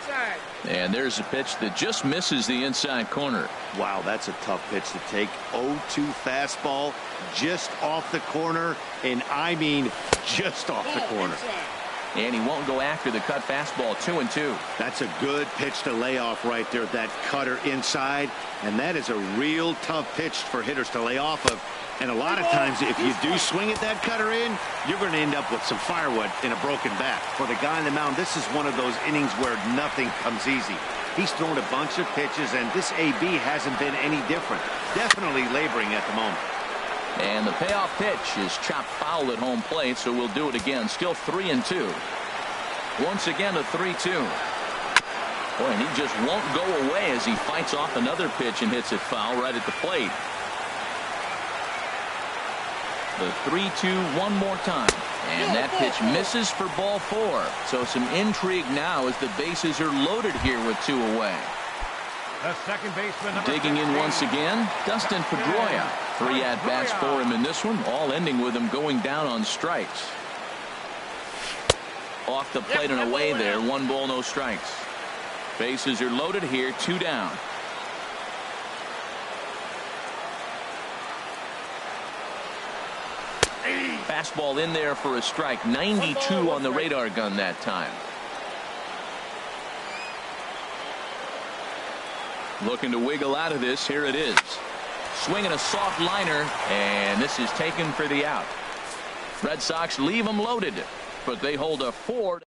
And there's a pitch that just misses the inside corner. Wow, that's a tough pitch to take. 0-2 fastball just off the corner, and I mean just off the corner. And he won't go after the cut fastball. 2-2. That's a good pitch to lay off right there, that cutter inside. And that is a real tough pitch for hitters to lay off of. And a lot of times, if you do swing at that cutter in, you're going to end up with some firewood in a broken bat. For the guy on the mound, this is one of those innings where nothing comes easy. He's thrown a bunch of pitches, and this AB hasn't been any different. Definitely laboring at the moment. And the payoff pitch is chopped foul at home plate, so we'll do it again. Still 3-2. Once again, a 3-2. Boy, and he just won't go away as he fights off another pitch and hits it foul right at the plate. The 3-2 one more time. And that pitch misses for ball 4. So some intrigue now as the bases are loaded here with 2 away. The second baseman, digging in once again, Dustin Pedroia. 3 at-bats for him in this one, all ending with him going down on strikes. Off the plate and away there, 1 ball, no strikes. Bases are loaded here, 2 down. Fastball in there for a strike. 92 on the radar gun that time. Looking to wiggle out of this. Here it is. Swinging a soft liner, and this is taken for the out. Red Sox leave them loaded, but they hold a 4.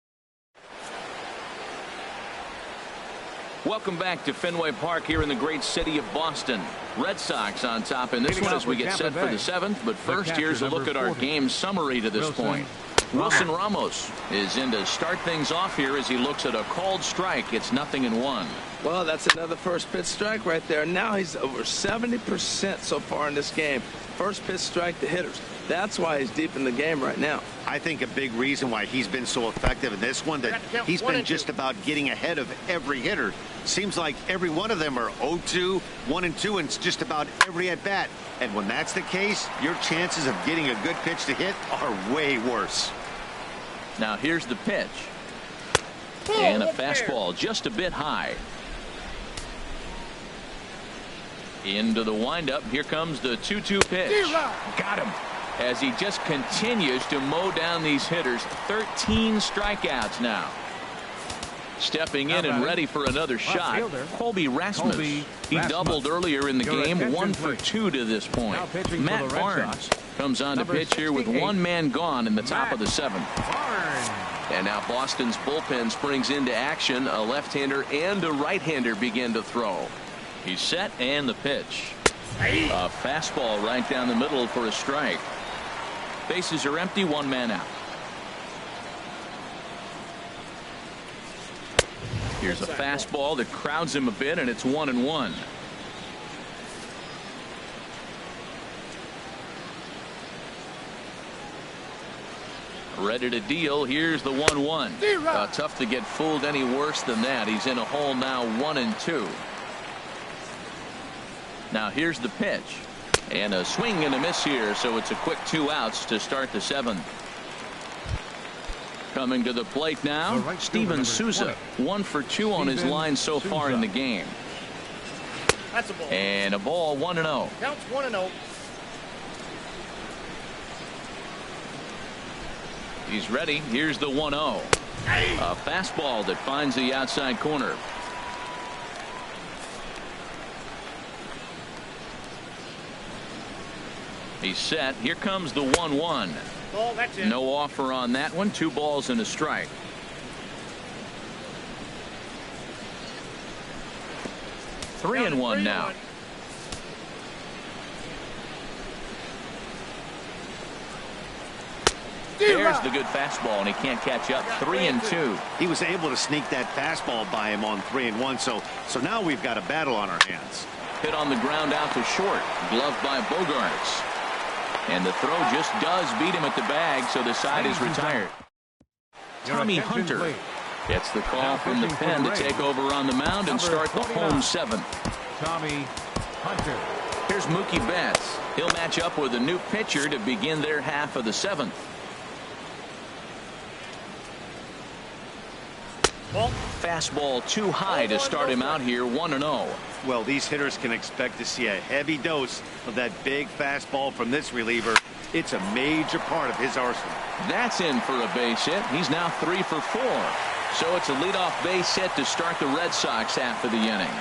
Welcome back to Fenway Park here in the great city of Boston. Red Sox on top in this one as we get set for the 7th. But first, here's a look at our game summary to this point. Wilson Ramos is in to start things off here as he looks at a called strike. It's 0-1. Well, that's another first pitch strike right there. Now he's over 70% so far in this game. First pitch strike to hitters. That's why he's deep in the game right now. I think a big reason why he's been so effective in this one, that he's been just about getting ahead of every hitter. Seems like every one of them are 0-2, 1-2, and it's just about every at bat. And when that's the case, your chances of getting a good pitch to hit are way worse. Now here's the pitch. And a fastball just a bit high. Into the windup. Here comes the 2-2 pitch. Got him. As he just continues to mow down these hitters. 13 strikeouts now. Stepping in and ready for another shot, Colby Rasmus. He doubled earlier in the game, 1 for 2 to this point. Matt Barnes comes on to pitch here with 1 man gone in the top of the 7th. And now Boston's bullpen springs into action. A left-hander and a right-hander begin to throw. He's set, and the pitch. A fastball right down the middle for a strike. Bases are empty, 1 man out. Here's a fastball that crowds him a bit, and it's 1-1. Ready to deal. Here's the 1-1. Tough to get fooled any worse than that. He's in a hole now, 1-2. Now here's the pitch. And a swing and a miss here, so it's a quick 2 outs to start the 7th. Coming to the plate now, Steven Souza. 1 for 2 on his line so far in the game. That's a ball. And a ball, 1-0. Counts 1-0. He's ready. Here's the 1-0. A fastball that finds the outside corner. He's set. Here comes the 1-1. Ball, that's it. No offer on that one. 2 balls and a strike. 3-1 now. There's the good fastball, and he can't catch up. 3-2. He was able to sneak that fastball by him on 3-1. So now we've got a battle on our hands. Hit on the ground out to short. Gloved by Bogaerts. And the throw just does beat him at the bag, so the side is retired. Tommy Hunter gets the call from the pen to take over on the mound and start the home 7th. Tommy Hunter. Here's Mookie Betts. He'll match up with a new pitcher to begin their half of the 7th. Fastball too high to start him out here 1-0. Well, these hitters can expect to see a heavy dose of that big fastball from this reliever. It's a major part of his arsenal. That's in for a base hit. He's now 3 for 4. So it's a leadoff base hit to start the Red Sox half of the inning.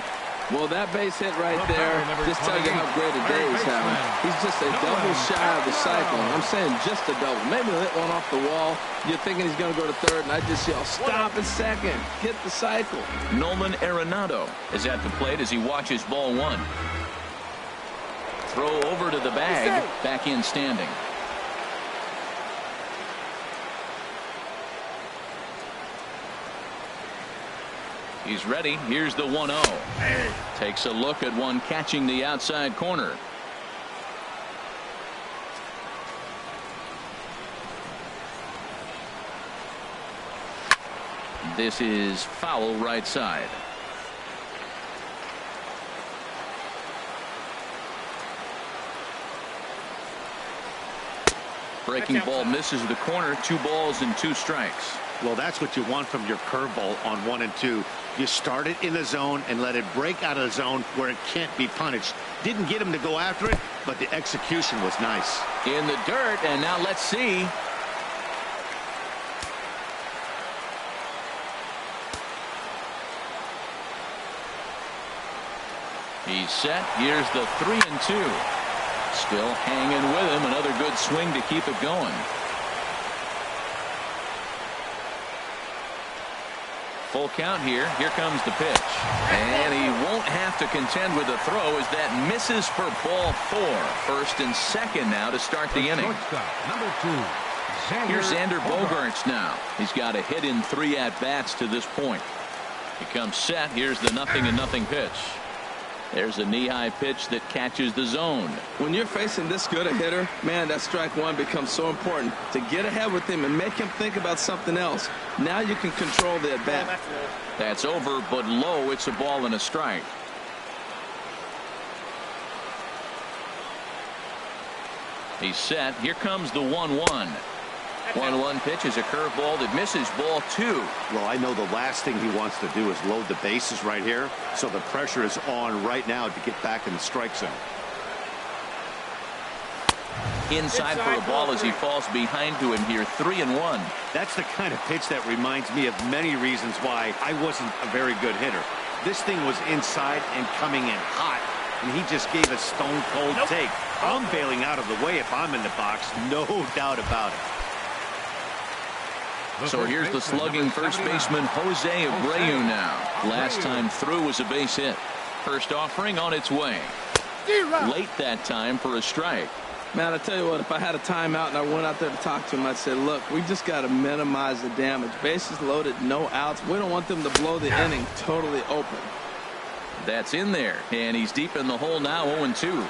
Well, that base hit right there just tells you how great a day he's having. He's just a double shy of the cycle. I'm saying just a double. Maybe he'll hit one off the wall. You're thinking he's going to go to third, and I just yell, stop at second. Hit the cycle. Nolan Arenado is at the plate as he watches ball 1. Throw over to the bag. Back in standing. He's ready. Here's the 1-0. Takes a look at one catching the outside corner. This is foul right side. Breaking ball misses the corner. 2 balls and 2 strikes. Well, that's what you want from your curveball on 1 and 2. You start it in the zone and let it break out of the zone where it can't be punished. Didn't get him to go after it, but the execution was nice. In the dirt, and now let's see. He's set. Here's the 3-2. Still hanging with him. Another good swing to keep it going. Full count here. Here comes the pitch. And he won't have to contend with a throw as that misses for ball 4. First and second now to start the inning. Number 2. Here's Xander Bogaerts now. He's got a hit in 3 at-bats to this point. He comes set. Here's the 0-0 pitch. There's a knee-high pitch that catches the zone. When you're facing this good a hitter, man, that strike 1 becomes so important to get ahead with him and make him think about something else. Now you can control the at-bat. That's over, but low. It's a ball and a strike. He's set. Here comes the 1-1. 1-1 pitch is a curveball that misses ball 2. Well, I know the last thing he wants to do is load the bases right here, so the pressure is on right now to get back in the strike zone. Inside for a ball as he falls behind to him here. 3-1. That's the kind of pitch that reminds me of many reasons why I wasn't a very good hitter. This thing was inside and coming in hot, and he just gave a stone-cold take. I'm bailing out of the way if I'm in the box, no doubt about it. So here's the slugging first baseman Jose Abreu now. Last time through was a base hit. First offering on its way. Late that time for a strike. Man, I tell you what, if I had a timeout and I went out there to talk to him, I'd say, look, we just got to minimize the damage. Bases loaded, no outs. We don't want them to blow the inning totally open. That's in there, and he's deep in the hole now, 0-2.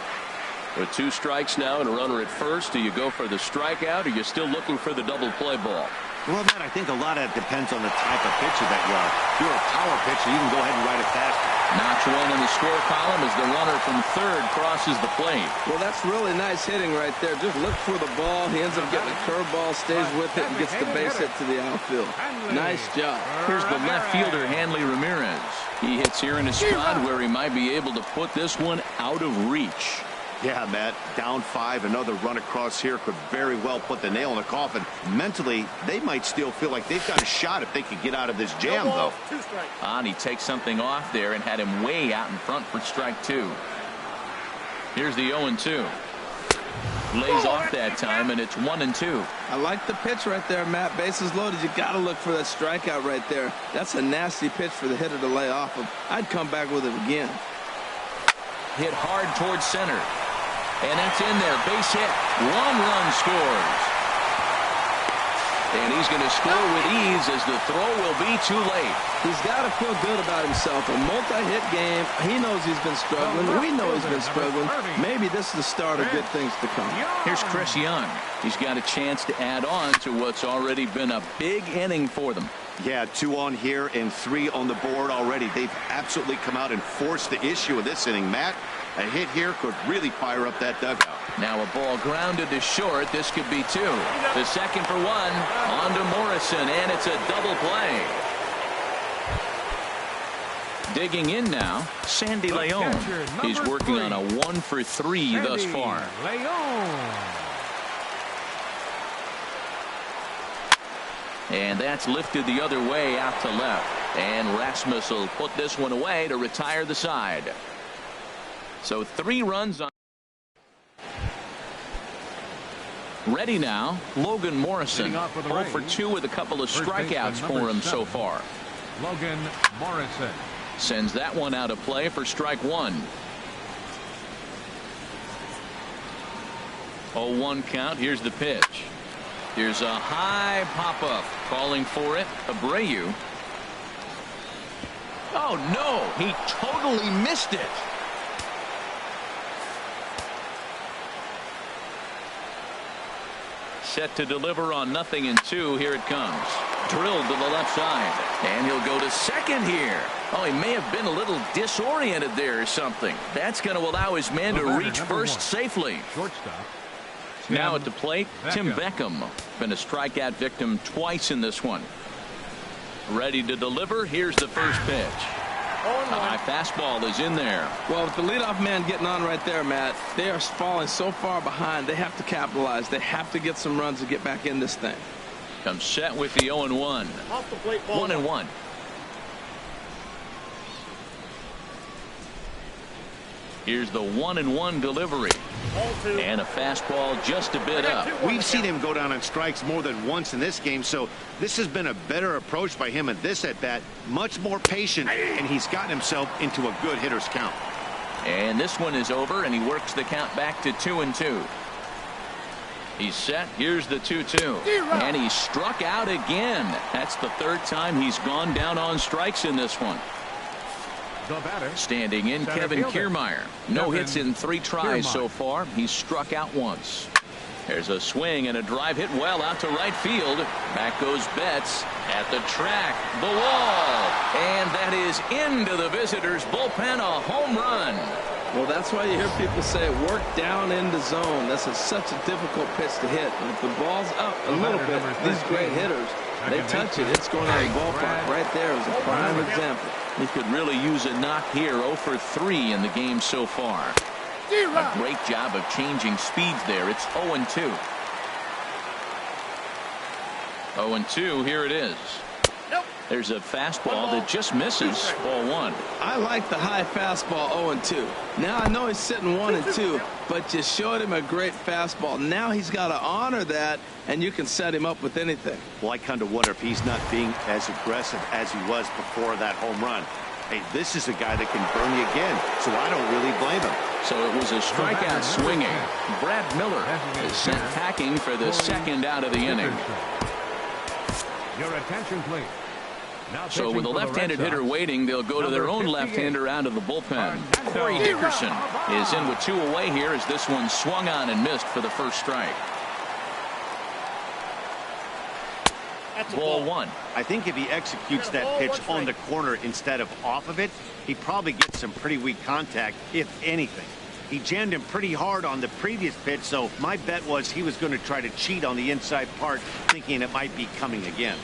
With 2 strikes now and a runner at first, do you go for the strikeout or are you still looking for the double play ball? Well, Matt, I think a lot of it depends on the type of pitcher that you are. If you're a power pitcher, you can go ahead and ride it fast. Notch 1 in the score column as the runner from third crosses the plate. Well, that's really nice hitting right there. Just look for the ball. He ends up getting a curveball, stays with it, and gets the base hit to the outfield. Nice job. Here's the left fielder, Hanley Ramirez. He hits here in a spot where he might be able to put this one out of reach. Yeah, Matt, down 5, another run across here could very well put the nail in the coffin. Mentally, they might still feel like they've got a shot if they could get out of this jam, though. And he takes something off there and had him way out in front for strike 2. Here's the 0-2. Lays off that time, and it's 1-2. I like the pitch right there, Matt. Bases loaded. You got to look for that strikeout right there. That's a nasty pitch for the hitter to lay off of. I'd come back with it again. Hit hard towards center. And that's in there. Base hit. 1 run scores. And he's going to score with ease as the throw will be too late. He's got to feel good about himself. A multi-hit game. He knows he's been struggling. We know he's been struggling. Maybe this is the start of good things to come. Here's Chris Young. He's got a chance to add on to what's already been a big inning for them. Yeah, 2 on here and 3 on the board already. They've absolutely come out and forced the issue of this inning. Matt, a hit here could really fire up that dugout. Now a ball grounded to short. This could be 2. The second for 1 on to Morrison, and it's a double play. Digging in now, Sandy Leon. He's working on a 1 for 3 thus far. And that's lifted the other way out to left. And Rasmus will put this one away to retire the side. So 3 runs on. Ready now, Logan Morrison. 0 for 2 with a couple of strikeouts for him so far. Logan Morrison sends that one out of play for strike 1. 0-1 count. Here's the pitch. Here's a high pop-up. Calling for it, Abreu. Oh, no. He totally missed it. Set to deliver on 0-2. Here it comes. Drilled to the left side. And he'll go to second here. Oh, he may have been a little disoriented there or something. That's going to allow his man to reach first safely. shortstop. Now at the plate, Tim Beckham. Been a strikeout victim twice in this one. Ready to deliver. Here's the first pitch. A high fastball is in there. Well, with the leadoff man getting on right there, Matt, they are falling so far behind. They have to capitalize. They have to get some runs to get back in this thing. Comes set with the 0-1. 1-1. Here's the 1-1 delivery. And a fastball just a bit up. We've seen him go down on strikes more than once in this game, so this has been a better approach by him at this at-bat. Much more patient, and he's gotten himself into a good hitter's count. And this one is over, and he works the count back to 2-2. He's set. Here's the 2-2. And he struck out again. That's the 3rd time he's gone down on strikes in this one. Standing in, Kevin Kiermaier. No hits in 3 tries so far. He's struck out once. There's a swing and a drive hit well out to right field. Back goes Betts at the track. The wall. And that is into the visitors' bullpen. A home run. Well, that's why you hear people say work down into zone. That's such a difficult pitch to hit. And if the ball's up a little bit, these great hitters, they touch it. It's going out of the ballpark. Right there is a prime example. He could really use a knock here. 0 for 3 in the game so far. A great job of changing speeds there. It's 0-2. 0-2. Here it is. There's a fastball that just misses. Ball 1. I like the high fastball 0-2. Now I know he's sitting 1-2, but you showed him a great fastball. Now he's got to honor that, and you can set him up with anything. Well, I kind of wonder if he's not being as aggressive as he was before that home run. Hey, this is a guy that can burn you again, so I don't really blame him. So it was a strikeout swinging. Brad Miller is sent packing for the 2nd out of the inning. Your attention, please. So with a left-handed hitter waiting, they'll go to their own left-hander out of the bullpen. Corey Dickerson is in with 2 away here as this one swung on and missed for the first strike. Ball 1. I think if he executes that pitch on the corner instead of off of it, he probably gets some pretty weak contact, if anything. He jammed him pretty hard on the previous pitch, so my bet was he was going to try to cheat on the inside part, thinking it might be coming again.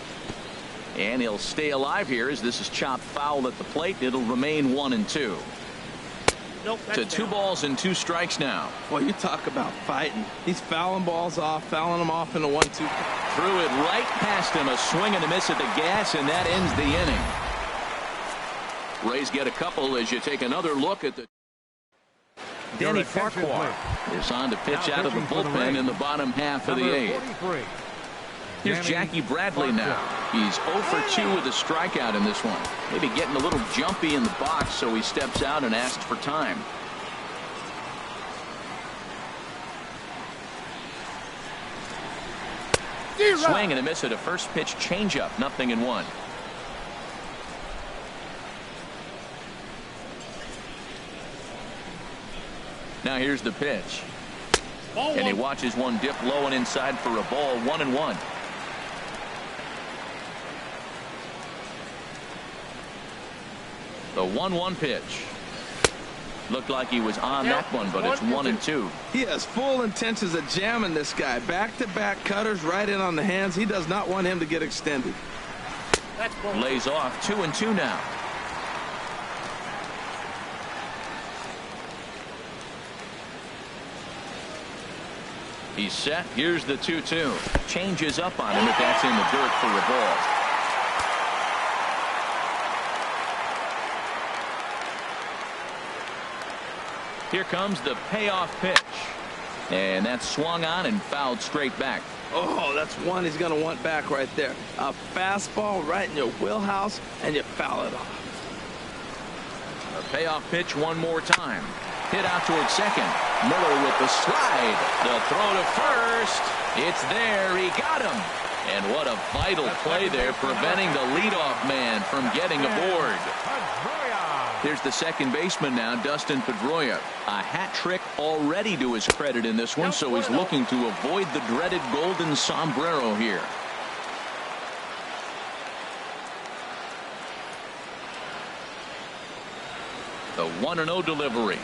And he'll stay alive here as this is chopped foul at the plate. It'll remain 1-2. To 2 balls and 2 strikes now. Well, you talk about fighting. He's fouling balls off, fouling them off in a 1-2. Threw it right past him. A swing and a miss at the gas, and that ends the inning. Rays get a couple as you take another look at the Danny Farquhar is on to pitch out of the bullpen in the bottom half of the eighth. Here's Jackie Bradley now. He's 0 for 2 with a strikeout in this one. Maybe getting a little jumpy in the box, so he steps out and asks for time. Swing and a miss at a first pitch changeup. 0-1. Now here's the pitch. And he watches one dip low and inside for a ball. 1-1. The 1-1 pitch. Looked like he was on that one, but it's 1-2. He has full intentions of jamming this guy. Back-to-back cutters right in on the hands. He does not want him to get extended. Lays off. 2-2 now. He's set. Here's the 2-2. Changes up on him, but that's in the dirt for a ball. Here comes the payoff pitch. And that's swung on and fouled straight back. Oh, that's one he's going to want back right there. A fastball right in your wheelhouse, and you foul it off. A payoff pitch one more time. Hit out towards second. Miller with the slide. The throw to first. It's there. He got him. And what a vital play there, preventing the leadoff man from getting aboard. Here's the second baseman now, Dustin Pedroia. A hat trick already to his credit in this one, so he's looking to avoid the dreaded golden sombrero here. The 1-0 delivery.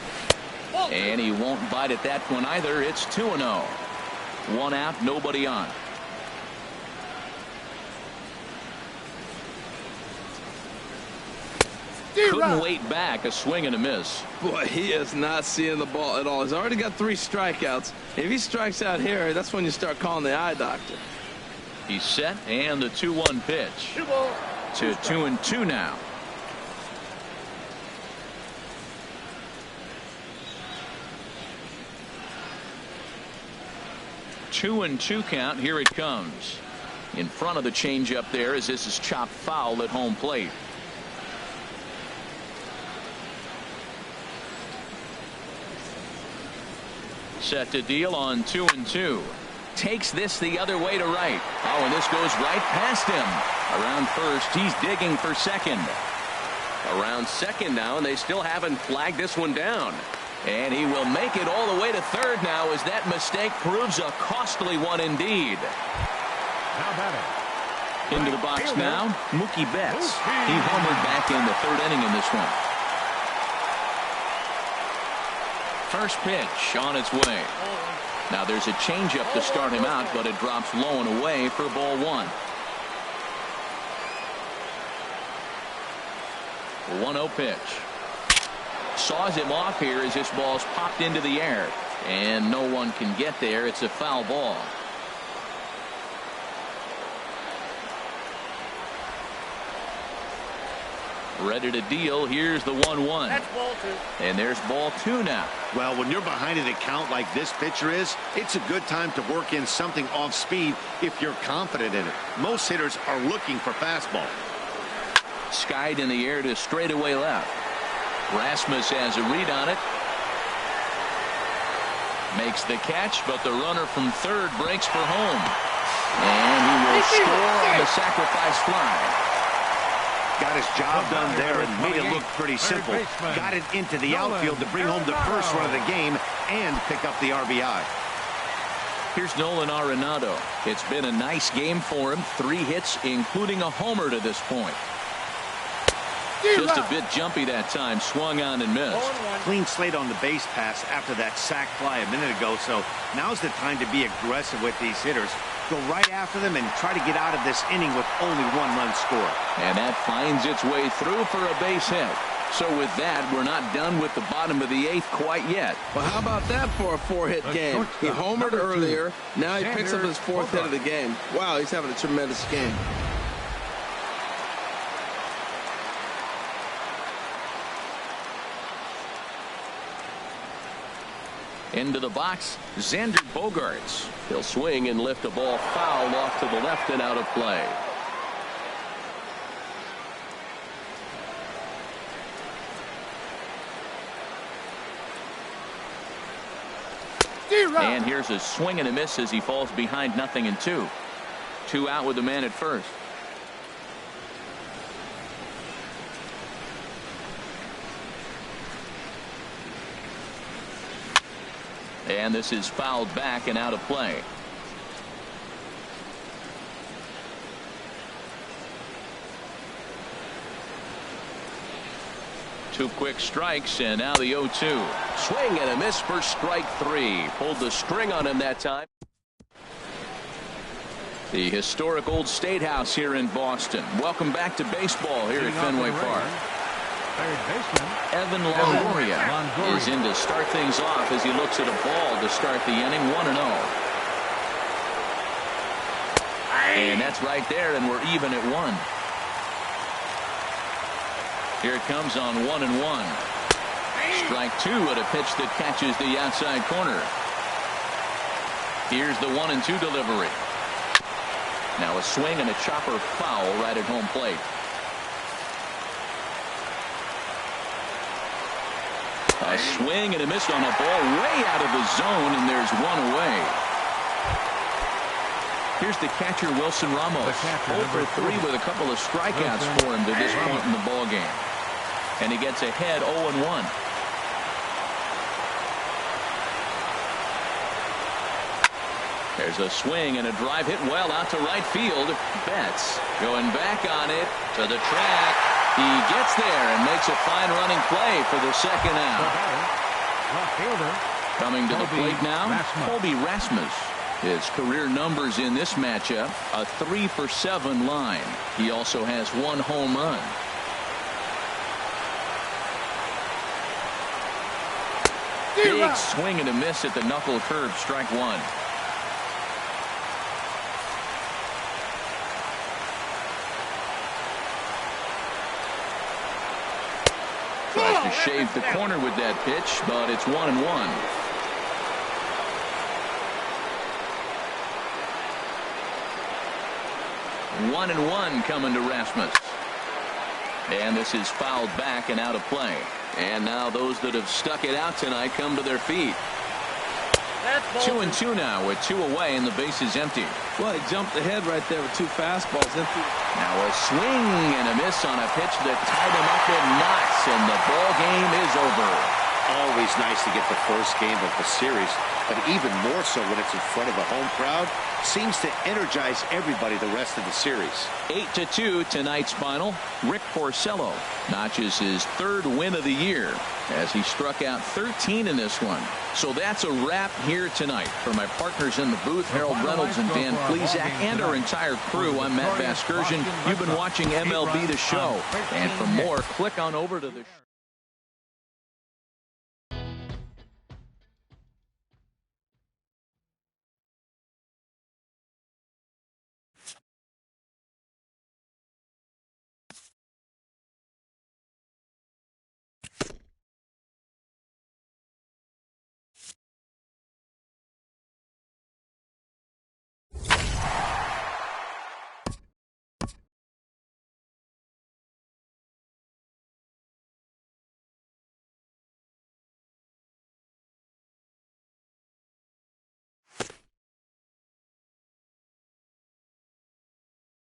And he won't bite at that one either. It's 2-0. One out, nobody on. Couldn't wait back. A swing and a miss. Boy, he is not seeing the ball at all. He's already got 3 strikeouts. If he strikes out here, that's when you start calling the eye doctor. He's set, and the 2-1 pitch. To 2-2 now. Two and 2 count. Here it comes. In front of the changeup there, as this is chopped foul at home plate. Set to deal on 2-2. Takes this the other way to right. Oh, and this goes right past him. Around first, he's digging for second. Around second now, and they still haven't flagged this one down. And he will make it all the way to third now, as that mistake proves a costly one indeed. Into the box now, Mookie Betts. He homered back in the 3rd inning in this one. First pitch on its way. Now there's a changeup to start him out, but it drops low and away for ball 1. 1-0 pitch. Saws him off here as this ball's popped into the air. And no one can get there. It's a foul ball. Ready to deal. Here's the 1-1. That's ball 2. And there's ball 2 now. Well, when you're behind an account like this pitcher is, it's a good time to work in something off speed if you're confident in it. Most hitters are looking for fastball. Skied in the air to straightaway left. Rasmus has a read on it. Makes the catch, but the runner from third breaks for home. And he will score on the sacrifice fly. Got his job done there and made it look pretty simple. Got it into the outfield to bring home the first run of the game and pick up the RBI. Here's Nolan Arenado. It's been a nice game for him. 3 hits, including a homer to this point. Just a bit jumpy that time. Swung on and missed. Clean slate on the base pass after that sac fly a minute ago, so now's the time to be aggressive with these hitters. Go right after them and try to get out of this inning with only 1 run score. And that finds its way through for a base hit. So with that, we're not done with the bottom of the 8th quite yet. Well, how about that for a 4-hit game? He homered earlier. Now he picks up his 4th hit of the game. Wow, he's having a tremendous game. Into the box, Xander Bogaerts. He'll swing and lift a ball foul off to the left and out of play. And here's a swing and a miss as he falls behind 0-2. 2 out with the man at first. And this is fouled back and out of play. Two quick strikes, and now the 0-2. Swing and a miss for strike 3. Pulled the string on him that time. The historic Old State House here in Boston. Welcome back to baseball here at Fenway Park. Third baseman Evan Longoria is in to start things off as he looks at a ball to start the inning. 1-0. And that's right there, and we're even at 1. Here it comes on 1-1. Strike 2 at a pitch that catches the outside corner. Here's the 1-2 delivery. Now a swing and a chopper foul right at home plate. A swing and a miss on a ball way out of the zone, and there's 1 away. Here's the catcher, Wilson Ramos. 0 for 3 with a couple of strikeouts for him to this point in the ball game. And he gets ahead 0-1. There's a swing and a drive hit well out to right field. Betts going back on it to the track. He gets there and makes a fine running play for the second out. Coming to the plate now, Colby Rasmus. His career numbers in this matchup, a 3-for-7 line. He also has 1 home run. Big swing and a miss at the knuckle curve, strike 1. Tries to shave the corner with that pitch, but it's 1-1. One and one coming to Rasmus. And this is fouled back and out of play. And now those that have stuck it out tonight come to their feet. 2-2 now with 2 away and the base is empty. Well, he jumped ahead right there with 2 fastballs. Now a swing and a miss on a pitch that tied him up in knots, and the ball game is over. Always nice to get the first game of the series, but even more so when it's in front of a home crowd. Seems to energize everybody the rest of the series. 8-2 tonight's final. Rick Porcello notches his 3rd win of the year as he struck out 13 in this one. So that's a wrap here tonight. For my partners in the booth, Harold Reynolds and Dan Plesac, and our entire crew, I'm Matt Vasgersian. You've been watching MLB The Show. And for more, click on over to the